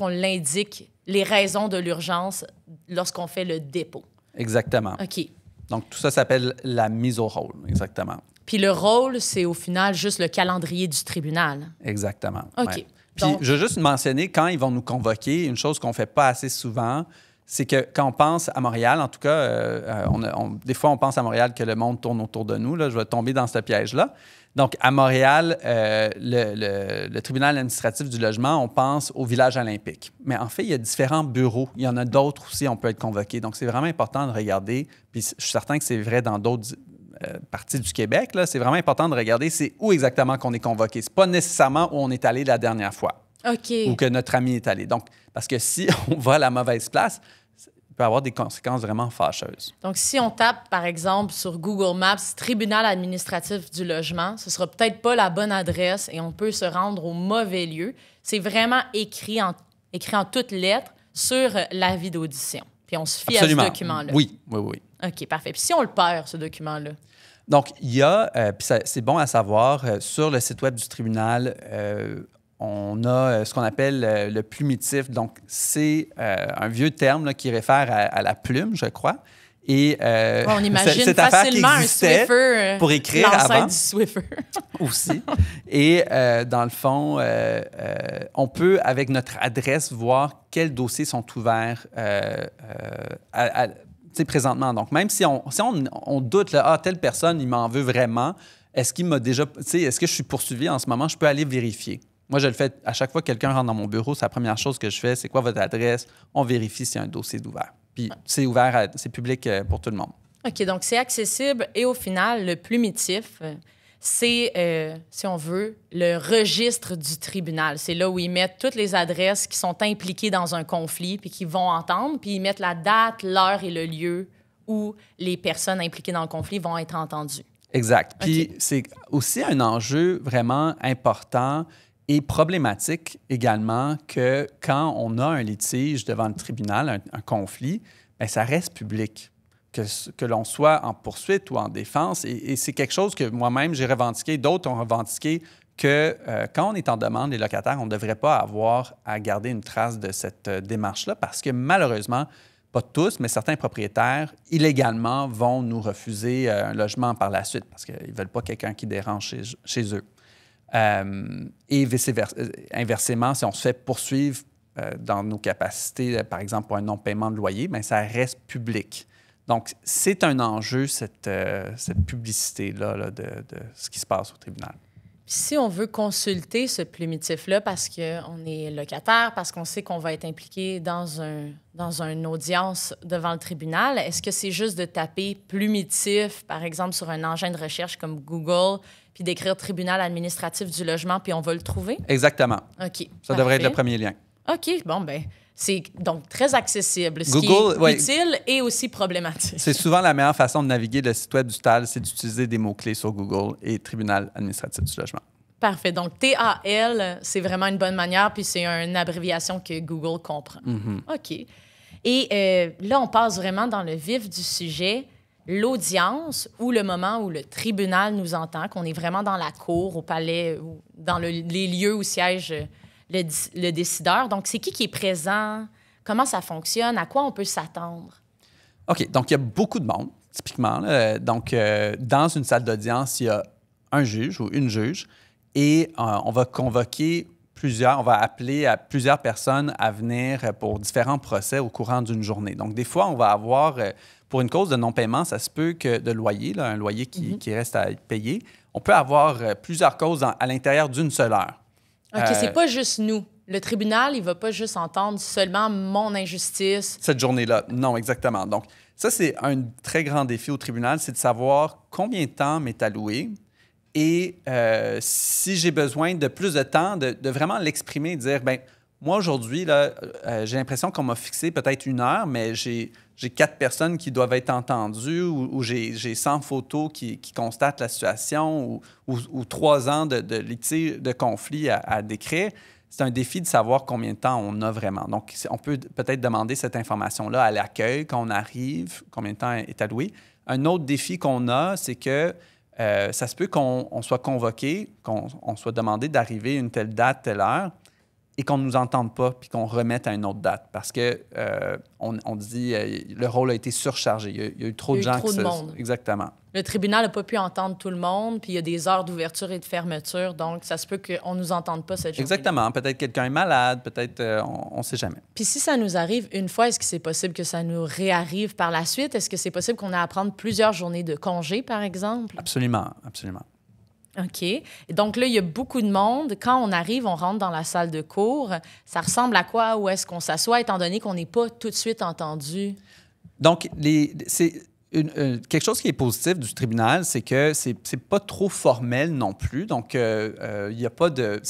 l'indique, les raisons de l'urgence lorsqu'on fait le dépôt. Exactement. OK. Donc tout ça s'appelle la mise au rôle, exactement. Puis le rôle, c'est au final juste le calendrier du tribunal. Exactement. OK. Ouais. Puis je veux juste mentionner, quand ils vont nous convoquer, une chose qu'on ne fait pas assez souvent, c'est que quand on pense à Montréal, en tout cas, des fois, on pense à Montréal que le monde tourne autour de nous. Là, je vais tomber dans ce piège-là. Donc, à Montréal, le tribunal administratif du logement, on pense au village olympique. Mais en fait, il y a différents bureaux. Il y en a d'autres aussi, on peut être convoqué. Donc, c'est vraiment important de regarder. Puis, je suis certain que c'est vrai dans d'autres parties du Québec. Là, c'est vraiment important de regarder c'est où exactement qu'on est convoqué. C'est pas nécessairement où on est allé la dernière fois. OK. Ou que notre ami est allé. Donc, parce que si on va à la mauvaise place, il peut avoir des conséquences vraiment fâcheuses. Donc, si on tape, par exemple, sur Google Maps, tribunal administratif du logement, ce sera peut-être pas la bonne adresse et on peut se rendre au mauvais lieu. C'est vraiment écrit en toutes lettres sur l'avis d'audition. Puis on se fie Absolument. à ce document-là. Oui. OK, parfait. Puis si on le perd, ce document-là? Donc, il y a, puis c'est bon à savoir, sur le site web du tribunal, on a ce qu'on appelle le plumitif. Donc, c'est un vieux terme là, qui réfère à la plume, je crois. Et on imagine cette affaire qui facilement un existait Swiffer, pour écrire avant du Swiffer. aussi. Et dans le fond, on peut, avec notre adresse, voir quels dossiers sont ouverts présentement. Donc, même si on doute, là, telle personne, il m'en veut vraiment, est-ce qu'il m'a déjà... Est-ce que je suis poursuivi en ce moment? Je peux aller vérifier. Moi, je le fais à chaque fois que quelqu'un rentre dans mon bureau, c'est la première chose que je fais, c'est quoi votre adresse? On vérifie s'il y a un dossier d'ouvert. Puis c'est ouvert, c'est public pour tout le monde. OK, donc c'est accessible et au final, le plumitif, c'est, si on veut, le registre du tribunal. C'est là où ils mettent toutes les adresses qui sont impliquées dans un conflit puis qui vont entendre, puis ils mettent la date, l'heure et le lieu où les personnes impliquées dans le conflit vont être entendues. Exact. Puis c'est aussi un enjeu vraiment important et problématique également que quand on a un litige devant le tribunal, un conflit, bien, ça reste public. Que l'on soit en poursuite ou en défense. Et c'est quelque chose que moi-même, j'ai revendiqué, d'autres ont revendiqué, que quand on est en demande, les locataires, on ne devrait pas avoir à garder une trace de cette démarche-là parce que malheureusement, pas tous, mais certains propriétaires, illégalement, vont nous refuser un logement par la suite parce qu'ils ne veulent pas quelqu'un qui dérange chez eux. Et inversement, si on se fait poursuivre dans nos capacités, par exemple pour un non-paiement de loyer, bien, ça reste public. Donc, c'est un enjeu, cette publicité-là de ce qui se passe au tribunal. Si on veut consulter ce plumitif-là parce qu'on est locataire, parce qu'on sait qu'on va être impliqué dans une audience devant le tribunal, est-ce que c'est juste de taper plumitif, par exemple, sur un engin de recherche comme Google, puis d'écrire tribunal administratif du logement, puis on va le trouver? Exactement. OK. Ça devrait être le premier lien. OK, bon, ben c'est donc très accessible, ce Google, qui est utile et aussi problématique. C'est souvent la meilleure façon de naviguer le site web du TAL, c'est d'utiliser des mots-clés sur Google et Tribunal administratif du logement. Parfait. Donc, TAL, c'est vraiment une bonne manière, puis c'est une abréviation que Google comprend. Mm-hmm. OK. Et là, on passe vraiment dans le vif du sujet, l'audience ou le moment où le tribunal nous entend, qu'on est vraiment dans la cour, au palais, ou dans les lieux où siège le décideur. Donc, c'est qui est présent? Comment ça fonctionne? À quoi on peut s'attendre? OK. Donc, il y a beaucoup de monde, typiquement. Donc, dans une salle d'audience, il y a un juge ou une juge et on va convoquer on va appeler à plusieurs personnes à venir pour différents procès au courant d'une journée. Donc, des fois, on va avoir, pour une cause de non-paiement, ça se peut que de loyer, là, un loyer qui reste à être payé, on peut avoir plusieurs causes à l'intérieur d'une seule heure. OK, c'est pas juste nous. Le tribunal, il va pas juste entendre seulement mon injustice. Cette journée-là, non, exactement. Donc, ça, c'est un très grand défi au tribunal, c'est de savoir combien de temps m'est alloué et si j'ai besoin de plus de temps, de vraiment l'exprimer, de dire, bien, moi, aujourd'hui, là, j'ai l'impression qu'on m'a fixé peut-être 1 heure, mais j'ai 4 personnes qui doivent être entendues ou j'ai 100 photos qui constatent la situation ou 3 ans de litige, de conflit à décrire. C'est un défi de savoir combien de temps on a vraiment. Donc, on peut peut-être demander cette information-là à l'accueil quand on arrive, combien de temps est alloué. Un autre défi qu'on a, c'est que ça se peut qu'on soit convoqué, qu'on soit demandé d'arriver une telle date, telle heure, et qu'on ne nous entende pas puis qu'on remette à une autre date. Parce que on dit le rôle a été surchargé. Il y a eu trop de gens trop de monde. Exactement. Le tribunal n'a pas pu entendre tout le monde, puis il y a des heures d'ouverture et de fermeture, donc ça se peut qu'on ne nous entende pas cette journée. Exactement. Peut-être quelqu'un est malade, peut-être on ne sait jamais. Puis si ça nous arrive une fois, est-ce que c'est possible que ça nous réarrive par la suite? Est-ce que c'est possible qu'on ait à prendre plusieurs journées de congé, par exemple? Absolument, absolument. OK. Et donc là, il y a beaucoup de monde. Quand on arrive, on rentre dans la salle de cours. Ça ressemble à quoi? Où est-ce qu'on s'assoit, étant donné qu'on n'est pas tout de suite entendu? Donc, quelque chose qui est positif du tribunal, c'est que c'est pas trop formel non plus. Donc, il n'y a pas de...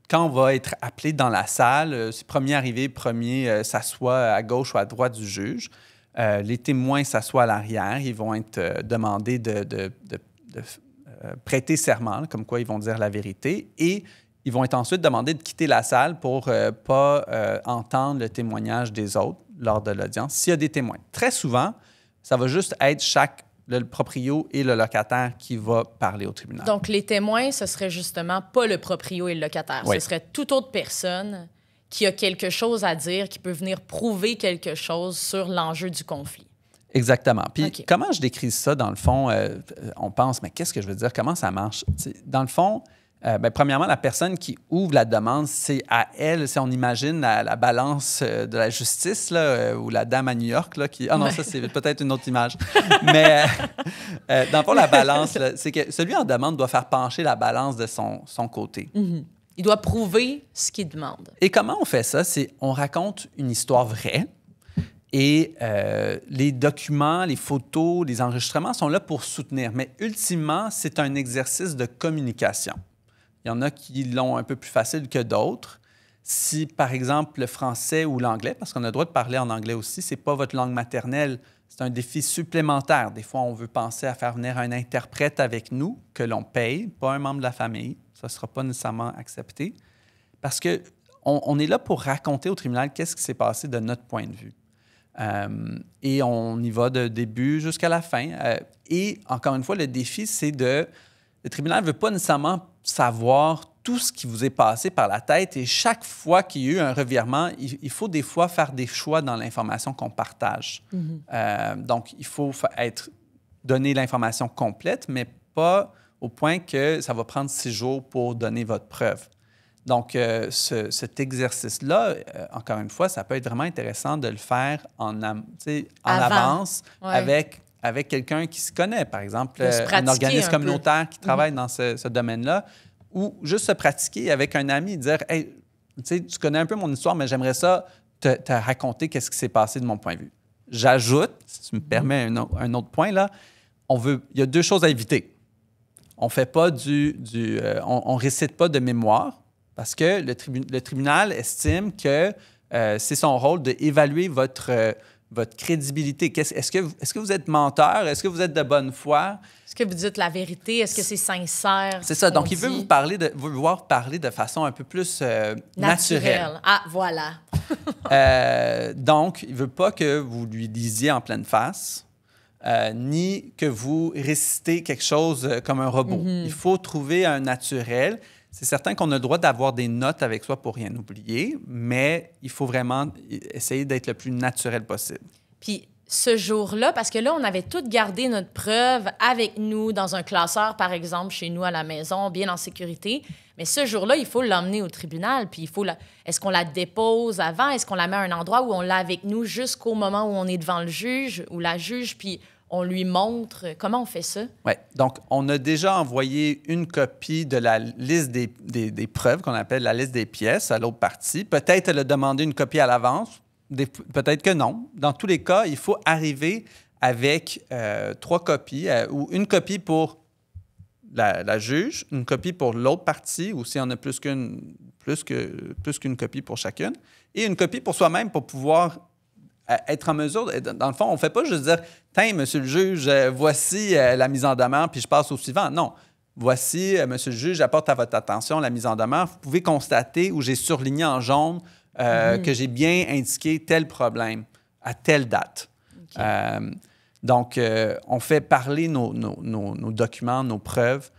Quand on va être appelé dans la salle, c'est premier arrivé, premier s'assoit à gauche ou à droite du juge. Les témoins s'assoient à l'arrière. Ils vont être demandés de prêter serment, comme quoi ils vont dire la vérité. Et ils vont être ensuite demandés de quitter la salle pour ne pas entendre le témoignage des autres lors de l'audience, s'il y a des témoins. Très souvent, ça va juste être le proprio et le locataire qui va parler au tribunal. Donc, les témoins, ce serait justement pas le proprio et le locataire. Oui. Ce serait toute autre personne qui a quelque chose à dire, qui peut venir prouver quelque chose sur l'enjeu du conflit. Exactement. Puis OK. Comment je décris ça, dans le fond, on pense, mais qu'est-ce que je veux dire? Comment ça marche? Dans le fond, premièrement, la personne qui ouvre la demande, c'est à elle, si on imagine la balance de la justice, là, ou la dame à New York, là, qui... Ah non, ouais. Ça, c'est peut-être une autre image. Mais dans le fond, la balance, là, c'est que celui en demande doit faire pencher la balance de son côté. Mm-hmm. Il doit prouver ce qu'il demande. Et comment on fait ça? C'est on raconte une histoire vraie. Et les documents, les photos, les enregistrements sont là pour soutenir. Mais ultimement, c'est un exercice de communication. Il y en a qui l'ont un peu plus facile que d'autres. Si, par exemple, le français ou l'anglais, parce qu'on a le droit de parler en anglais aussi, ce n'est pas votre langue maternelle, c'est un défi supplémentaire. Des fois, on veut penser à faire venir un interprète avec nous, que l'on paye, pas un membre de la famille. Ça ne sera pas nécessairement accepté. Parce qu'on est là pour raconter au tribunal qu'est-ce qui s'est passé de notre point de vue. Et on y va de début jusqu'à la fin. Et encore une fois, le défi, c'est le tribunal ne veut pas nécessairement savoir tout ce qui vous est passé par la tête. Et chaque fois qu'il y a eu un revirement, il faut des fois faire des choix dans l'information qu'on partage. Mm-hmm. Donc, il faut donner l'information complète, mais pas au point que ça va prendre 6 jours pour donner votre preuve. Donc, cet exercice-là, encore une fois, ça peut être vraiment intéressant de le faire en avance, ouais. avec quelqu'un qui se connaît, par exemple, un organisme communautaire qui travaille dans ce domaine-là, ou juste se pratiquer avec un ami, dire « Hey, tu connais un peu mon histoire, mais j'aimerais ça te raconter qu'est-ce qui s'est passé de mon point de vue. » J'ajoute, si tu me permets un autre point, là, il y a 2 choses à éviter. On fait pas on récite pas de mémoire, parce que le tribunal estime que c'est son rôle d'évaluer votre crédibilité. Est-ce que vous êtes menteur? Est-ce que vous êtes de bonne foi? Est-ce que vous dites la vérité? Est-ce que c'est sincère? C'est ça. Donc, il veut vous voir parler de façon un peu plus naturelle. Ah, voilà. Donc, il ne veut pas que vous lui disiez en pleine face, ni que vous récitez quelque chose comme un robot. Mm-hmm. Il faut trouver un naturel. C'est certain qu'on a le droit d'avoir des notes avec soi pour rien oublier, mais il faut vraiment essayer d'être le plus naturel possible. Puis ce jour-là, parce que là, on avait tout gardé notre preuve avec nous dans un classeur, par exemple, chez nous à la maison, bien en sécurité. Mais ce jour-là, il faut l'emmener au tribunal. Puis est-ce qu'on la dépose avant? Est-ce qu'on la met à un endroit où on l'a avec nous jusqu'au moment où on est devant le juge ou la juge? Puis on lui montre. Comment on fait ça? Oui. Donc, on a déjà envoyé une copie de la liste des preuves, qu'on appelle la liste des pièces, à l'autre partie. Peut-être elle a demandé une copie à l'avance. Peut-être que non. Dans tous les cas, il faut arriver avec 3 copies, ou une copie pour la juge, une copie pour l'autre partie, ou si on a plus qu'une copie pour chacune, et une copie pour soi-même pour pouvoir être en mesure, dans le fond, on ne fait pas juste dire « Tiens, monsieur le juge, voici la mise en demeure, puis je passe au suivant. » Non. Voici, monsieur le juge, j'apporte à votre attention la mise en demeure. Vous pouvez constater où j'ai surligné en jaune que j'ai bien indiqué tel problème à telle date. Okay. Donc, on fait parler nos documents, nos preuves.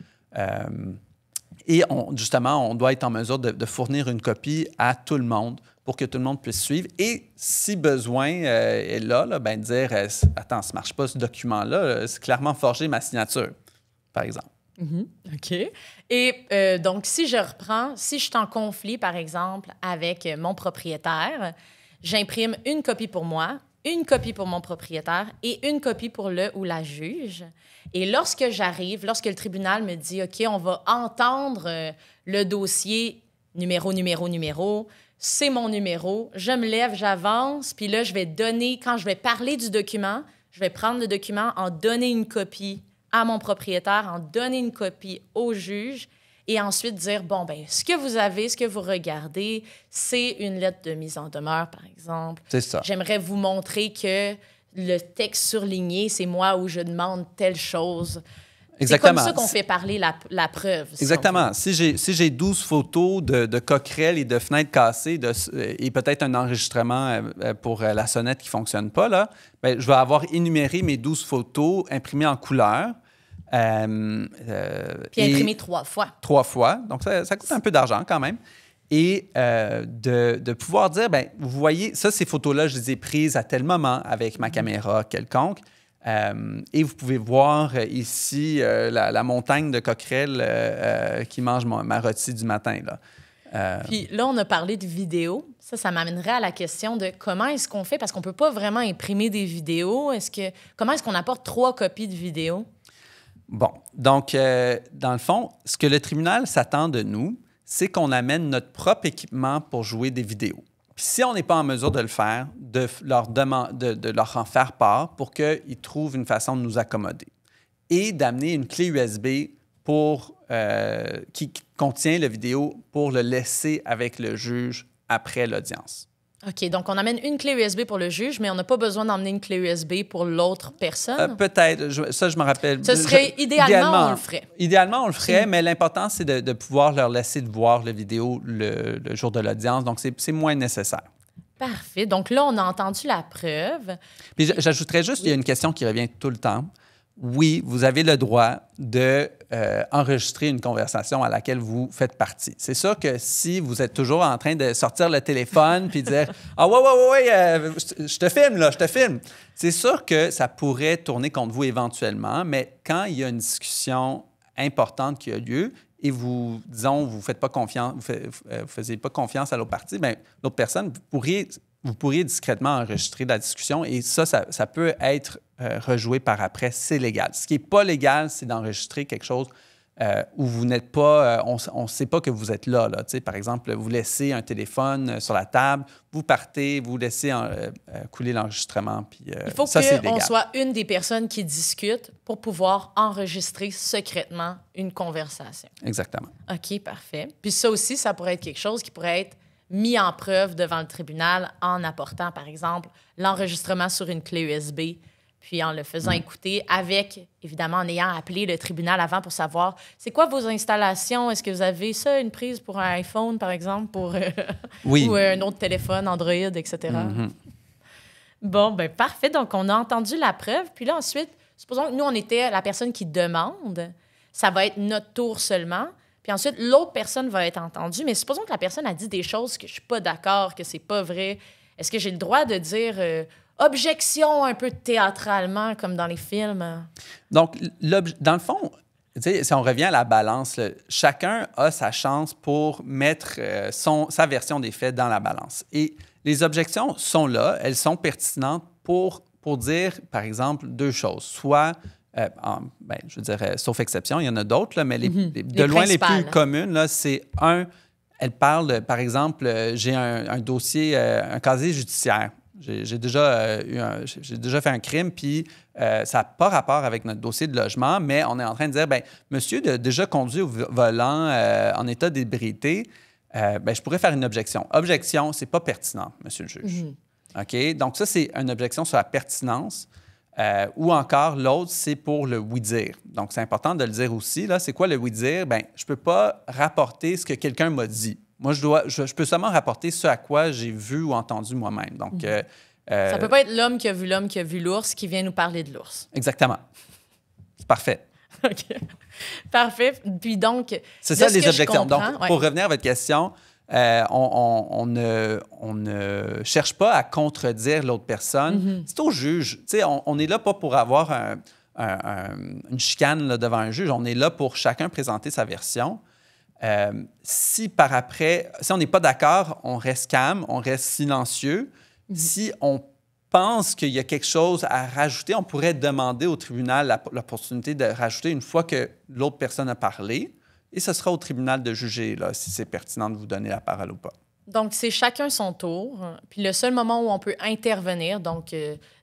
Et justement, on doit être en mesure de fournir une copie à tout le monde pour que tout le monde puisse suivre. Et si besoin est là, ben dire attends, ça ne marche pas ce document-là, c'est clairement forgé ma signature, par exemple. OK. Et donc, si je reprends, si je suis en conflit, par exemple, avec mon propriétaire, j'imprime une copie pour moi, une copie pour mon propriétaire et une copie pour le ou la juge. Et lorsque j'arrive, lorsque le tribunal me dit, OK, on va entendre le dossier numéro, c'est mon numéro, je me lève, j'avance, puis là, je vais donner, quand je vais parler du document, je vais prendre le document, en donner une copie à mon propriétaire, en donner une copie au juge et ensuite dire, bon, bien, ce que vous avez, ce que vous regardez, c'est une lettre de mise en demeure, par exemple. C'est ça. J'aimerais vous montrer que le texte surligné, c'est moi où je demande telle chose. Exactement. C'est comme ça qu'on fait parler la preuve. Exactement. Si j'ai 12 photos de coquerelles et de fenêtres cassées et peut-être un enregistrement pour la sonnette qui ne fonctionne pas, là, ben, je vais avoir énuméré mes 12 photos imprimées en couleur. Puis imprimées 3 fois. 3 fois. Donc, ça coûte un peu d'argent quand même. Et de pouvoir dire, ben, vous voyez, ces photos-là, je les ai prises à tel moment avec ma caméra quelconque. Et vous pouvez voir ici la montagne de coquerelles qui mange ma rôtie du matin. Là. Puis là, on a parlé de vidéos. Ça m'amènerait à la question de comment est-ce qu'on fait, parce qu'on ne peut pas vraiment imprimer des vidéos. Comment est-ce qu'on apporte 3 copies de vidéos? Bon, donc, dans le fond, ce que le tribunal s'attend de nous, c'est qu'on amène notre propre équipement pour jouer des vidéos. Puis si on n'est pas en mesure de le faire, de leur en faire part pour qu'ils trouvent une façon de nous accommoder. Et d'amener une clé USB qui contient la vidéo pour le laisser avec le juge après l'audience. OK, donc on amène une clé USB pour le juge, mais on n'a pas besoin d'emmener une clé USB pour l'autre personne? Peut-être. Ça, je me rappelle. Ce serait idéalement, on le ferait. Idéalement, on le ferait, mais l'important, c'est de pouvoir leur laisser de voir la vidéo le jour de l'audience. Donc, c'est moins nécessaire. Parfait. Donc là, on a entendu la preuve. Puis j'ajouterais juste, il y a une question qui revient tout le temps. Oui, vous avez le droit d'enregistrer une conversation à laquelle vous faites partie. C'est sûr que si vous êtes toujours en train de sortir le téléphone puis dire « Ah ouais, je te filme, là, je te filme », c'est sûr que ça pourrait tourner contre vous éventuellement, mais quand il y a une discussion importante qui a lieu et vous faites pas confiance, vous faisiez pas confiance à l'autre partie, bien, l'autre personne, vous pourriez discrètement enregistrer la discussion et ça peut être rejoué par après, c'est légal. Ce qui n'est pas légal, c'est d'enregistrer quelque chose où vous n'êtes pas, on ne sait pas que vous êtes là. Par exemple, vous laissez un téléphone sur la table, vous partez, vous laissez couler l'enregistrement. Puis, il faut qu'on soit une des personnes qui discutent pour pouvoir enregistrer secrètement une conversation. Exactement. OK, parfait. Puis ça aussi, ça pourrait être quelque chose qui pourrait être mis en preuve devant le tribunal en apportant, par exemple, l'enregistrement sur une clé USB, puis en le faisant écouter évidemment, en ayant appelé le tribunal avant pour savoir c'est quoi vos installations. Est-ce que vous avez ça, une prise pour un iPhone, par exemple, oui. ou un autre téléphone, Android, etc. Mm-hmm. Bon, bien, parfait. Donc, on a entendu la preuve. Puis là, ensuite, supposons que nous, on était la personne qui demande. Ça va être notre tour seulement. Puis ensuite, l'autre personne va être entendue. Mais supposons que la personne a dit des choses que je ne suis pas d'accord, que c'est pas vrai. Est-ce que j'ai le droit de dire objection un peu théâtralement, comme dans les films? Donc, dans le fond, si on revient à la balance, chacun a sa chance pour mettre sa version des faits dans la balance. Et les objections sont là, elles sont pertinentes pour dire, par exemple, 2 choses. Soit... je dirais, sauf exception, il y en a d'autres, là, mais de loin les plus communes, là, c'est elle parle, par exemple, j'ai un dossier, un casier judiciaire. J'ai déjà fait un crime, puis ça n'a pas rapport avec notre dossier de logement, mais on est en train de dire, monsieur a déjà conduit au volant en état d'ébriété, je pourrais faire une objection. Objection, c'est pas pertinent, monsieur le juge. OK? Donc ça, c'est une objection sur la pertinence. Ou encore, l'autre, c'est pour le oui-dire. Donc, c'est important de le dire aussi. Là, c'est quoi le oui-dire? Je ne peux pas rapporter ce que quelqu'un m'a dit. Moi, je peux seulement rapporter ce à quoi j'ai vu ou entendu moi-même. Donc, ça ne peut pas être l'homme qui a vu l'ours qui vient nous parler de l'ours. Exactement. C'est parfait. OK. Parfait. Puis donc, c'est ça les que objections. Donc, ouais. pour revenir à votre question, on ne cherche pas à contredire l'autre personne. C'est au juge. On est là pas pour avoir une chicane là, devant un juge. On est là pour chacun présenter sa version. Si par après, si on n'est pas d'accord, on reste calme, on reste silencieux. Si on pense qu'il y a quelque chose à rajouter, on pourrait demander au tribunal l'opportunité de rajouter une fois que l'autre personne a parlé. Et ce sera au tribunal de juger là, si c'est pertinent de vous donner la parole ou pas. Donc, c'est chacun son tour. Puis le seul moment où on peut intervenir, donc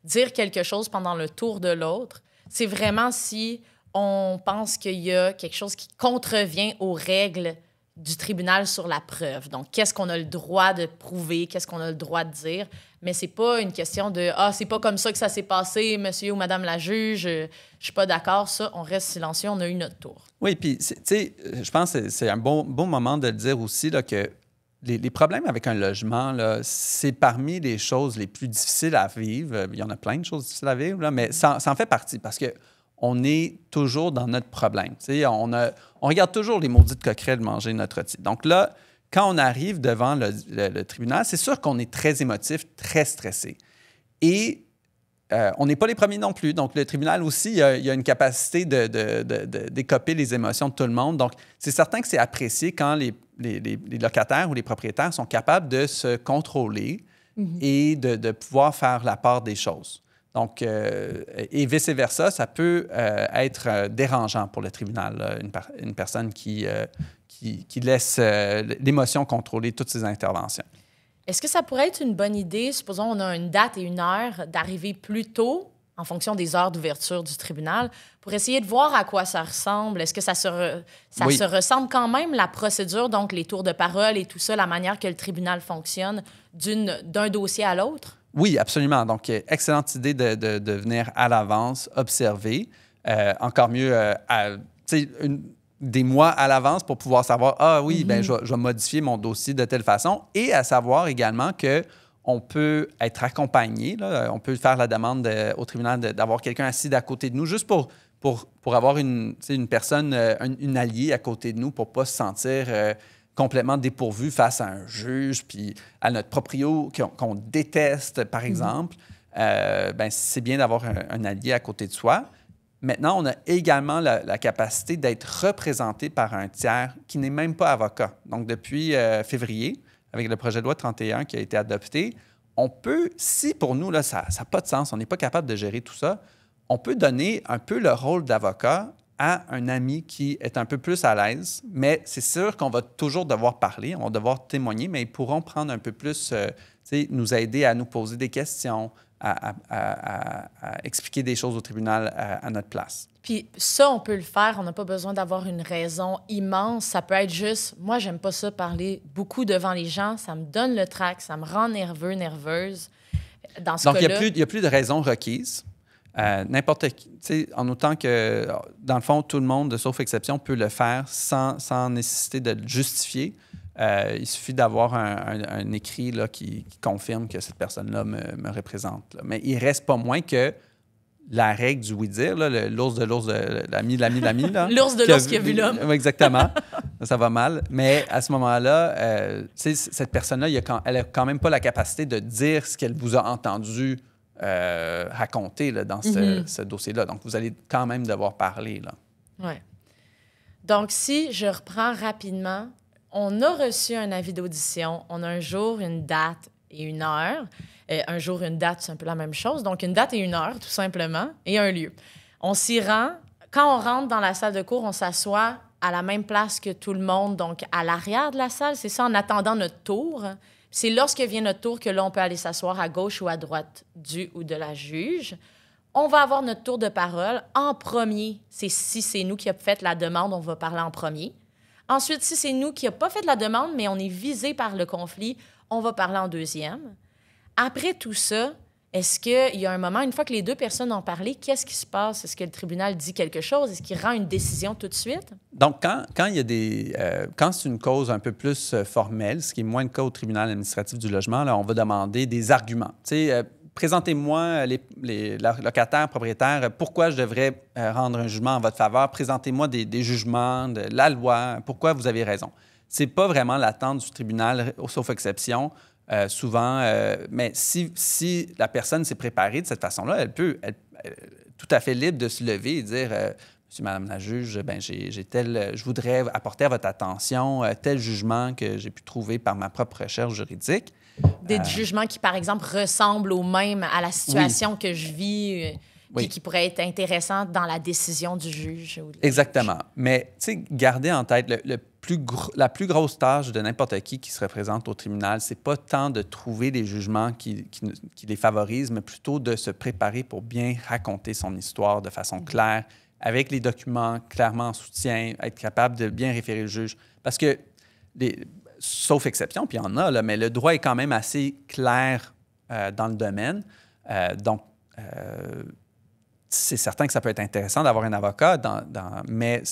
dire quelque chose pendant le tour de l'autre, c'est vraiment si on pense qu'il y a quelque chose qui contrevient aux règles du tribunal sur la preuve. Donc, qu'est-ce qu'on a le droit de prouver, qu'est-ce qu'on a le droit de dire. Mais c'est pas une question de « Ah, c'est pas comme ça que ça s'est passé, monsieur ou madame la juge, je suis pas d'accord. » Ça, on reste silencieux, on a eu notre tour. Oui, puis, tu sais, je pense que c'est un bon moment de le dire aussi, là, que les problèmes avec un logement, là, c'est parmi les choses les plus difficiles à vivre. Il y en a plein de choses difficiles à vivre, là, mais ça en fait partie parce que on est toujours dans notre problème. Tu sais, on regarde toujours les maudites coquerelles manger notre rôti. Donc là, quand on arrive devant le tribunal, c'est sûr qu'on est très émotif, très stressé. Et on n'est pas les premiers non plus. Donc, le tribunal aussi, il y a une capacité d'écoper les émotions de tout le monde. Donc, c'est certain que c'est apprécié quand les locataires ou les propriétaires sont capables de se contrôler et de pouvoir faire la part des choses. Donc, et vice-versa, ça peut être dérangeant pour le tribunal, là, une personne qui laisse l'émotion contrôler toutes ses interventions. Est-ce que ça pourrait être une bonne idée, supposons on a une date et une heure, d'arriver plus tôt en fonction des heures d'ouverture du tribunal pour essayer de voir à quoi ça ressemble? Est-ce que ça se ressemble quand même, la procédure, donc les tours de parole et tout ça, la manière que le tribunal fonctionne d'un dossier à l'autre? Oui, absolument. Donc, excellente idée de venir à l'avance, observer. Encore mieux, des mois à l'avance pour pouvoir savoir, ah oui, ben, je vais modifier mon dossier de telle façon. Et à savoir également qu'on peut être accompagné. Là, on peut faire la demande au tribunal d'avoir quelqu'un assis à côté de nous juste pour avoir une personne, une alliée à côté de nous pour ne pas se sentir complètement dépourvu face à un juge, puis à notre proprio qu'on déteste, par exemple. Ben, c'est bien d'avoir un allié à côté de soi. Maintenant, on a également la capacité d'être représenté par un tiers qui n'est même pas avocat. Donc, depuis février, avec le projet de loi 31 qui a été adopté, on peut, si pour nous, là, ça n'a pas de sens, on n'est pas capable de gérer tout ça, on peut donner un peu le rôle d'avocat à un ami qui est un peu plus à l'aise, mais c'est sûr qu'on va toujours devoir parler, on va devoir témoigner, mais ils pourront prendre un peu plus, nous aider à nous poser des questions, à expliquer des choses au tribunal à notre place. Puis ça, on peut le faire. On n'a pas besoin d'avoir une raison immense. Ça peut être juste, moi, j'aime pas ça parler beaucoup devant les gens. Ça me donne le trac, ça me rend nerveux, nerveuse. Dans ce cas-là... Donc, il n'y a plus de raison requise. N'importe qui, en autant que, dans le fond, tout le monde, sauf exception, peut le faire sans nécessité de le justifier. Il suffit d'avoir un écrit là, qui confirme que cette personne-là me représente. Là. Mais il ne reste pas moins que la règle du oui-dire, l'ours de l'ours de l'ami, l'ami, l'ami. L'ours de l'ours qui a vu l'homme. Exactement. Ça va mal. Mais à ce moment-là, cette personne-là, elle n'a quand même pas la capacité de dire ce qu'elle vous a entendu raconter là, dans ce dossier-là. Donc, vous allez quand même devoir parler. Oui. Donc, si je reprends rapidement, on a reçu un avis d'audition. On a un jour, une date et une heure. Un jour, une date, c'est un peu la même chose. Donc, une date et une heure, tout simplement, et un lieu. On s'y rend. Quand on rentre dans la salle de cours, on s'assoit à la même place que tout le monde, donc à l'arrière de la salle. C'est ça, en attendant notre tour. C'est lorsque vient notre tour que là, on peut aller s'asseoir à gauche ou à droite du ou de la juge. On va avoir notre tour de parole. En premier, si c'est nous qui avons fait la demande, on va parler en premier. Ensuite, si c'est nous qui n'avons pas fait la demande, mais on est visé par le conflit, on va parler en deuxième. Après tout ça, est-ce qu'il y a un moment, une fois que les deux personnes ont parlé, qu'est-ce qui se passe? Est-ce que le tribunal dit quelque chose? Est-ce qu'il rend une décision tout de suite? Donc, quand il y a quand c'est une cause un peu plus formelle, ce qui est moins le cas au tribunal administratif du logement, là, on va demander des arguments. présentez-moi les locataires, propriétaires, pourquoi je devrais rendre un jugement en votre faveur. Présentez-moi des jugements de la loi, pourquoi vous avez raison. Ce n'est pas vraiment l'attente du tribunal, sauf exception, souvent. Mais si la personne s'est préparée de cette façon-là, elle peut être tout à fait libre de se lever et dire Monsieur, Madame la juge, je voudrais apporter à votre attention tel jugement que j'ai pu trouver par ma propre recherche juridique. Des jugements qui, par exemple, ressemblent au même à la situation que je vis, puis qui pourraient être intéressants dans la décision du juge. Exactement. Mais, tu sais, gardez en tête, la plus grosse tâche de n'importe qui se représente au tribunal, c'est pas tant de trouver des jugements qui les favorisent, mais plutôt de se préparer pour bien raconter son histoire de façon claire, avec les documents clairement en soutien, être capable de bien référer le juge. Parce que, sauf exception, puis il y en a, là, mais le droit est quand même assez clair dans le domaine. Donc, c'est certain que ça peut être intéressant d'avoir un avocat, mais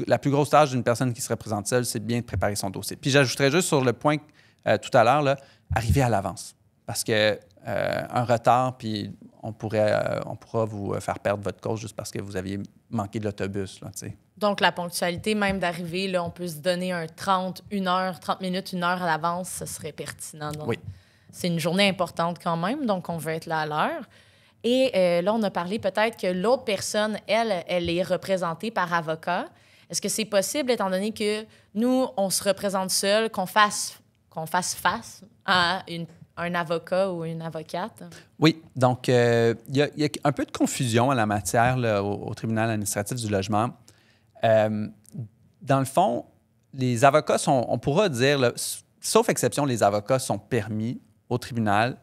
la plus grosse tâche d'une personne qui se représente seule, c'est bien de préparer son dossier. Puis j'ajouterais juste sur le point tout à l'heure, là, arriver à l'avance. Parce que un retard, puis on pourra vous faire perdre votre cause juste parce que vous aviez manqué de l'autobus. Là, donc, la ponctualité, même d'arriver, là, on peut se donner un 30 minutes, 1 heure à l'avance, ce serait pertinent. Donc, oui. C'est une journée importante quand même, donc on veut être là à l'heure. Et là, on a parlé peut-être que l'autre personne, elle est représentée par avocat. Est-ce que c'est possible, étant donné que nous, on se représente seul, qu'on fasse face à un avocat ou une avocate? Oui. Donc, il y a un peu de confusion en la matière là, au tribunal administratif du logement. Dans le fond, les avocats on pourra dire, là, sauf exception, les avocats sont permis au tribunal.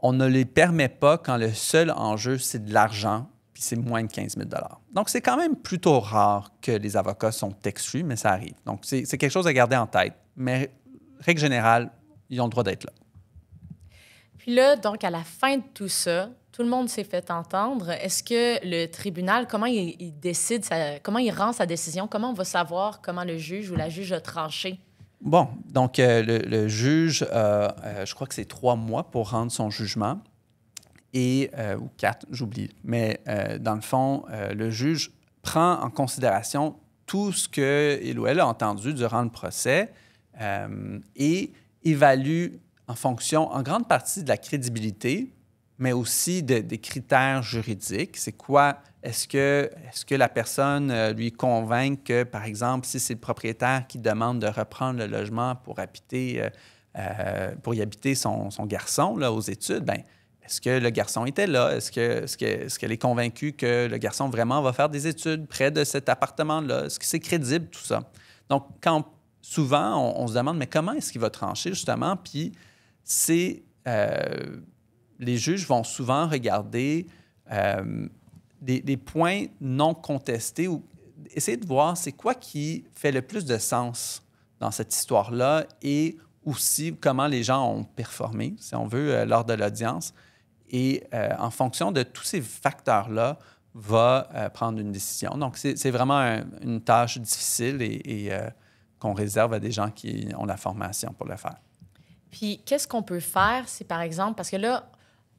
On ne les permet pas quand le seul enjeu, c'est de l'argent, puis c'est moins de 15 000 $. Donc, c'est quand même plutôt rare que les avocats sont exclus, mais ça arrive. Donc, c'est quelque chose à garder en tête. Mais, règle générale, ils ont le droit d'être là. Puis là, donc, à la fin de tout ça, tout le monde s'est fait entendre. Est-ce que le tribunal, comment il décide, comment il rend sa décision? Comment on va savoir comment le juge ou la juge a tranché? Bon, donc le juge, je crois que c'est 3 mois pour rendre son jugement, ou 4, j'oublie. Mais dans le fond, le juge prend en considération tout ce qu'il ou elle a entendu durant le procès et évalue en grande partie de la crédibilité, mais aussi des critères juridiques. C'est quoi? Est-ce que la personne lui convainc que, par exemple, si c'est le propriétaire qui demande de reprendre le logement pour y habiter son garçon là, aux études, bien, est-ce que le garçon était là? Est-ce qu'elle est convaincue que le garçon vraiment va faire des études près de cet appartement-là? Est-ce que c'est crédible, tout ça? Donc, souvent, on se demande, mais comment est-ce qu'il va trancher, justement? Puis, les juges vont souvent regarder des points non contestés ou essayer de voir c'est quoi qui fait le plus de sens dans cette histoire-là et aussi comment les gens ont performé, si on veut, lors de l'audience. Et en fonction de tous ces facteurs-là, va prendre une décision. Donc, c'est vraiment une tâche difficile et qu'on réserve à des gens qui ont la formation pour le faire. Puis, qu'est-ce qu'on peut faire si, par exemple, parce que là,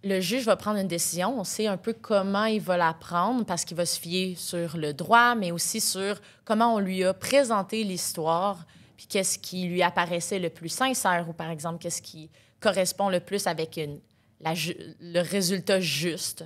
le juge va prendre une décision, on sait un peu comment il va la prendre parce qu'il va se fier sur le droit, mais aussi sur comment on lui a présenté l'histoire, puis qu'est-ce qui lui apparaissait le plus sincère ou, par exemple, qu'est-ce qui correspond le plus avec le résultat juste.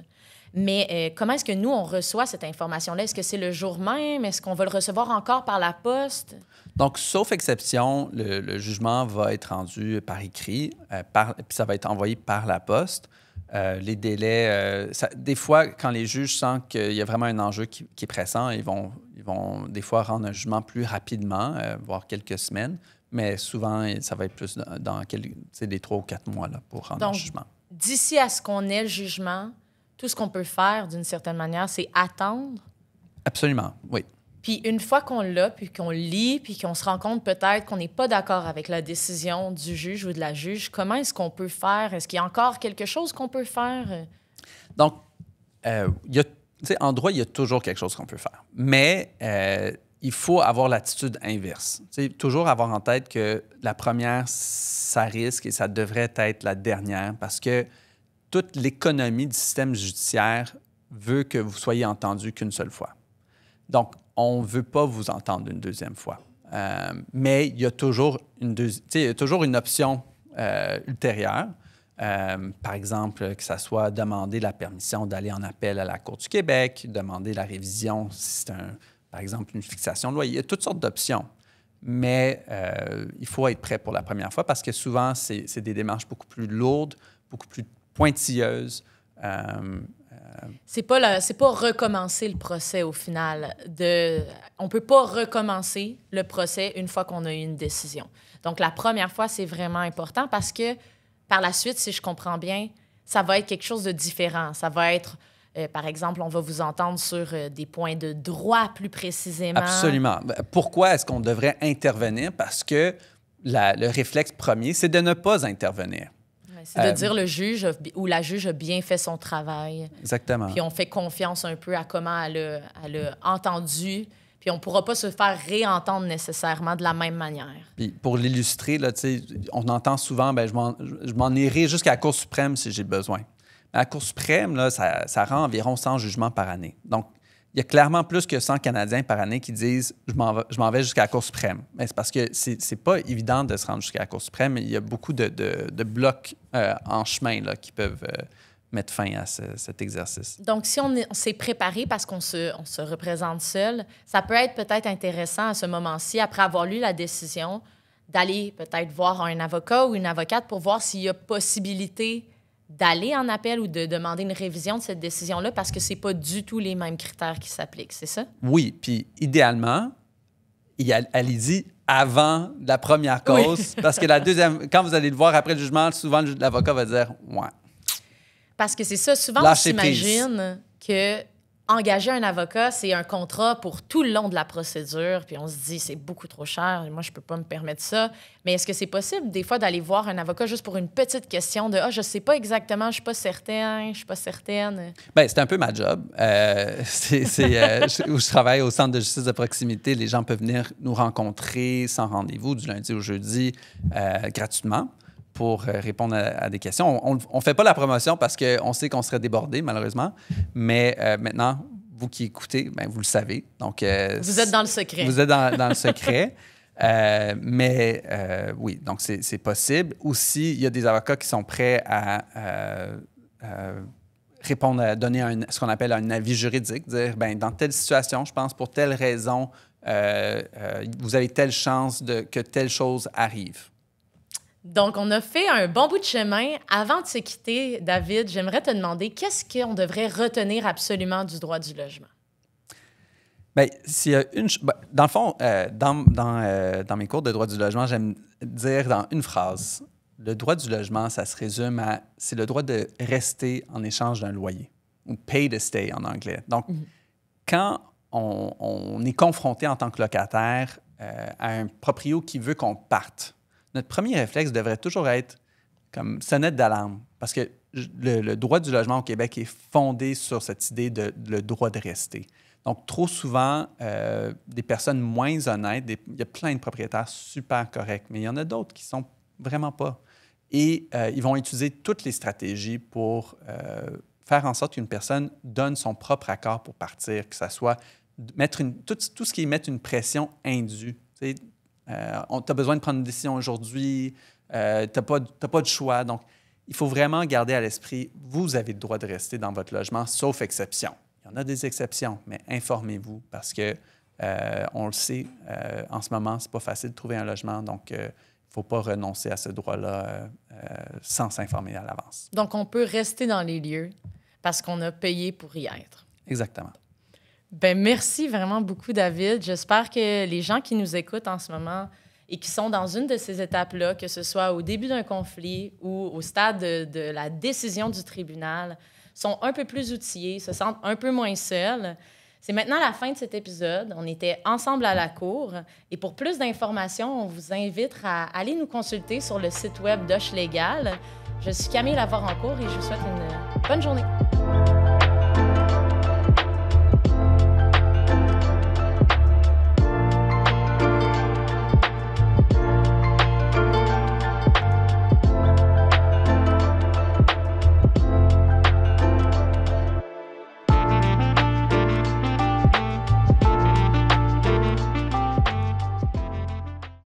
Mais comment est-ce que nous, on reçoit cette information-là? Est-ce que c'est le jour même? Est-ce qu'on va le recevoir encore par la poste? Donc, sauf exception, le jugement va être rendu par écrit, puis ça va être envoyé par la poste. Les délais, des fois, quand les juges sentent qu'il y a vraiment un enjeu qui est pressant, ils vont des fois rendre un jugement plus rapidement, voire quelques semaines, mais souvent, ça va être plus dans des 3 ou 4 mois là, pour rendre un jugement. D'ici à ce qu'on ait le jugement, tout ce qu'on peut faire, d'une certaine manière, c'est attendre? Absolument, oui. Puis une fois qu'on l'a, puis qu'on lit, puis qu'on se rend compte peut-être qu'on n'est pas d'accord avec la décision du juge ou de la juge, comment est-ce qu'on peut faire? Est-ce qu'il y a encore quelque chose qu'on peut faire? Donc, en droit, il y a toujours quelque chose qu'on peut faire. Mais il faut avoir l'attitude inverse. Toujours avoir en tête que la première, ça risque et ça devrait être la dernière parce que toute l'économie du système judiciaire veut que vous soyez entendu qu'une seule fois. Donc, on ne veut pas vous entendre une deuxième fois. Mais il y a toujours une option ultérieure. Par exemple, que ça soit demander la permission d'aller en appel à la Cour du Québec, demander la révision si c'est, par exemple, une fixation de loyer. Il y a toutes sortes d'options. Mais il faut être prêt pour la première fois parce que souvent, c'est des démarches beaucoup plus lourdes, beaucoup plus pointilleuses. C'est pas recommencer le procès au final. On peut pas recommencer le procès une fois qu'on a eu une décision. Donc, la première fois, c'est vraiment important parce que par la suite, si je comprends bien, ça va être quelque chose de différent. Ça va être, par exemple, on va vous entendre sur des points de droit plus précisément. Absolument. Pourquoi est-ce qu'on devrait intervenir? Parce que le réflexe premier, c'est de ne pas intervenir. C'est de dire le juge ou la juge a bien fait son travail. Exactement. Puis on fait confiance un peu à comment elle a entendu. Puis on ne pourra pas se faire réentendre nécessairement de la même manière. Puis pour l'illustrer, là, on entend souvent je m'en irai jusqu'à la Cour suprême si j'ai besoin. Mais la Cour suprême, là, ça rend environ 100 jugements par année. Donc, il y a clairement plus que 100 Canadiens par année qui disent « je m'en vais jusqu'à la Cour suprême ». Mais c'est parce que c'est pas évident de se rendre jusqu'à la Cour suprême. Il y a beaucoup de blocs en chemin là, qui peuvent mettre fin à cet exercice. Donc, si on s'est préparé parce qu'on se représente seul, ça peut être peut-être intéressant à ce moment-ci, après avoir lu la décision, d'aller peut-être voir un avocat ou une avocate pour voir s'il y a possibilité d'aller en appel ou de demander une révision de cette décision-là parce que c'est pas du tout les mêmes critères qui s'appliquent, c'est ça? Oui, puis idéalement, allez-y avant la première cause, oui. Parce que la deuxième, quand vous allez le voir après le jugement, souvent l'avocat va dire « ouais ». Parce que c'est ça, souvent on s'imagine que engager un avocat, c'est un contrat pour tout le long de la procédure, puis on se dit, c'est beaucoup trop cher, moi, je peux pas me permettre ça. Mais est-ce que c'est possible, des fois, d'aller voir un avocat juste pour une petite question de « Ah, je sais pas exactement, je suis pas certain, je suis pas certaine ». Bien, c'est un peu ma job. Où je travaille au Centre de justice de proximité. Les gens peuvent venir nous rencontrer sans rendez-vous du lundi au jeudi gratuitement pour répondre à des questions. On ne fait pas la promotion parce qu'on sait qu'on serait débordé, malheureusement. Mais maintenant, vous qui écoutez, bien, vous le savez. Donc, vous êtes dans le secret. Vous êtes dans le secret. Oui, donc c'est possible. Aussi, il y a des avocats qui sont prêts à répondre, à donner ce qu'on appelle un avis juridique, dire, bien, dans telle situation, je pense, pour telle raison, vous avez telle chance que telle chose arrive. Donc, on a fait un bon bout de chemin. Avant de se quitter, David, j'aimerais te demander qu'est-ce qu'on devrait retenir absolument du droit du logement? Bien, s'il y a dans le fond, dans mes cours de droit du logement, j'aime dire dans une phrase, le droit du logement, ça se résume à c'est le droit de rester en échange d'un loyer, ou pay to stay en anglais. Donc, quand on est confronté en tant que locataire à un proprio qui veut qu'on parte, notre premier réflexe devrait toujours être comme sonnette d'alarme, parce que le droit du logement au Québec est fondé sur cette idée de le droit de rester. Donc, trop souvent, des personnes moins honnêtes, il y a plein de propriétaires super corrects, mais il y en a d'autres qui ne sont vraiment pas. Et ils vont utiliser toutes les stratégies pour faire en sorte qu'une personne donne son propre accord pour partir, que ça soit tout ce qui est mettre une pression indue. Tu as besoin de prendre une décision aujourd'hui, tu n'as pas de choix. Donc, il faut vraiment garder à l'esprit, vous avez le droit de rester dans votre logement, sauf exception. Il y en a des exceptions, mais informez-vous parce que, on le sait, en ce moment, ce n'est pas facile de trouver un logement. Donc, il ne faut pas renoncer à ce droit-là sans s'informer à l'avance. Donc, on peut rester dans les lieux parce qu'on a payé pour y être. Exactement. Bien, merci vraiment beaucoup, David. J'espère que les gens qui nous écoutent en ce moment et qui sont dans une de ces étapes-là, que ce soit au début d'un conflit ou au stade de la décision du tribunal, sont un peu plus outillés, se sentent un peu moins seuls. C'est maintenant la fin de cet épisode. On était ensemble à la cour. Et pour plus d'informations, on vous invite à aller nous consulter sur le site web d'Oche Légal. Je suis Camille Lavoie-Rancourt et je vous souhaite une bonne journée.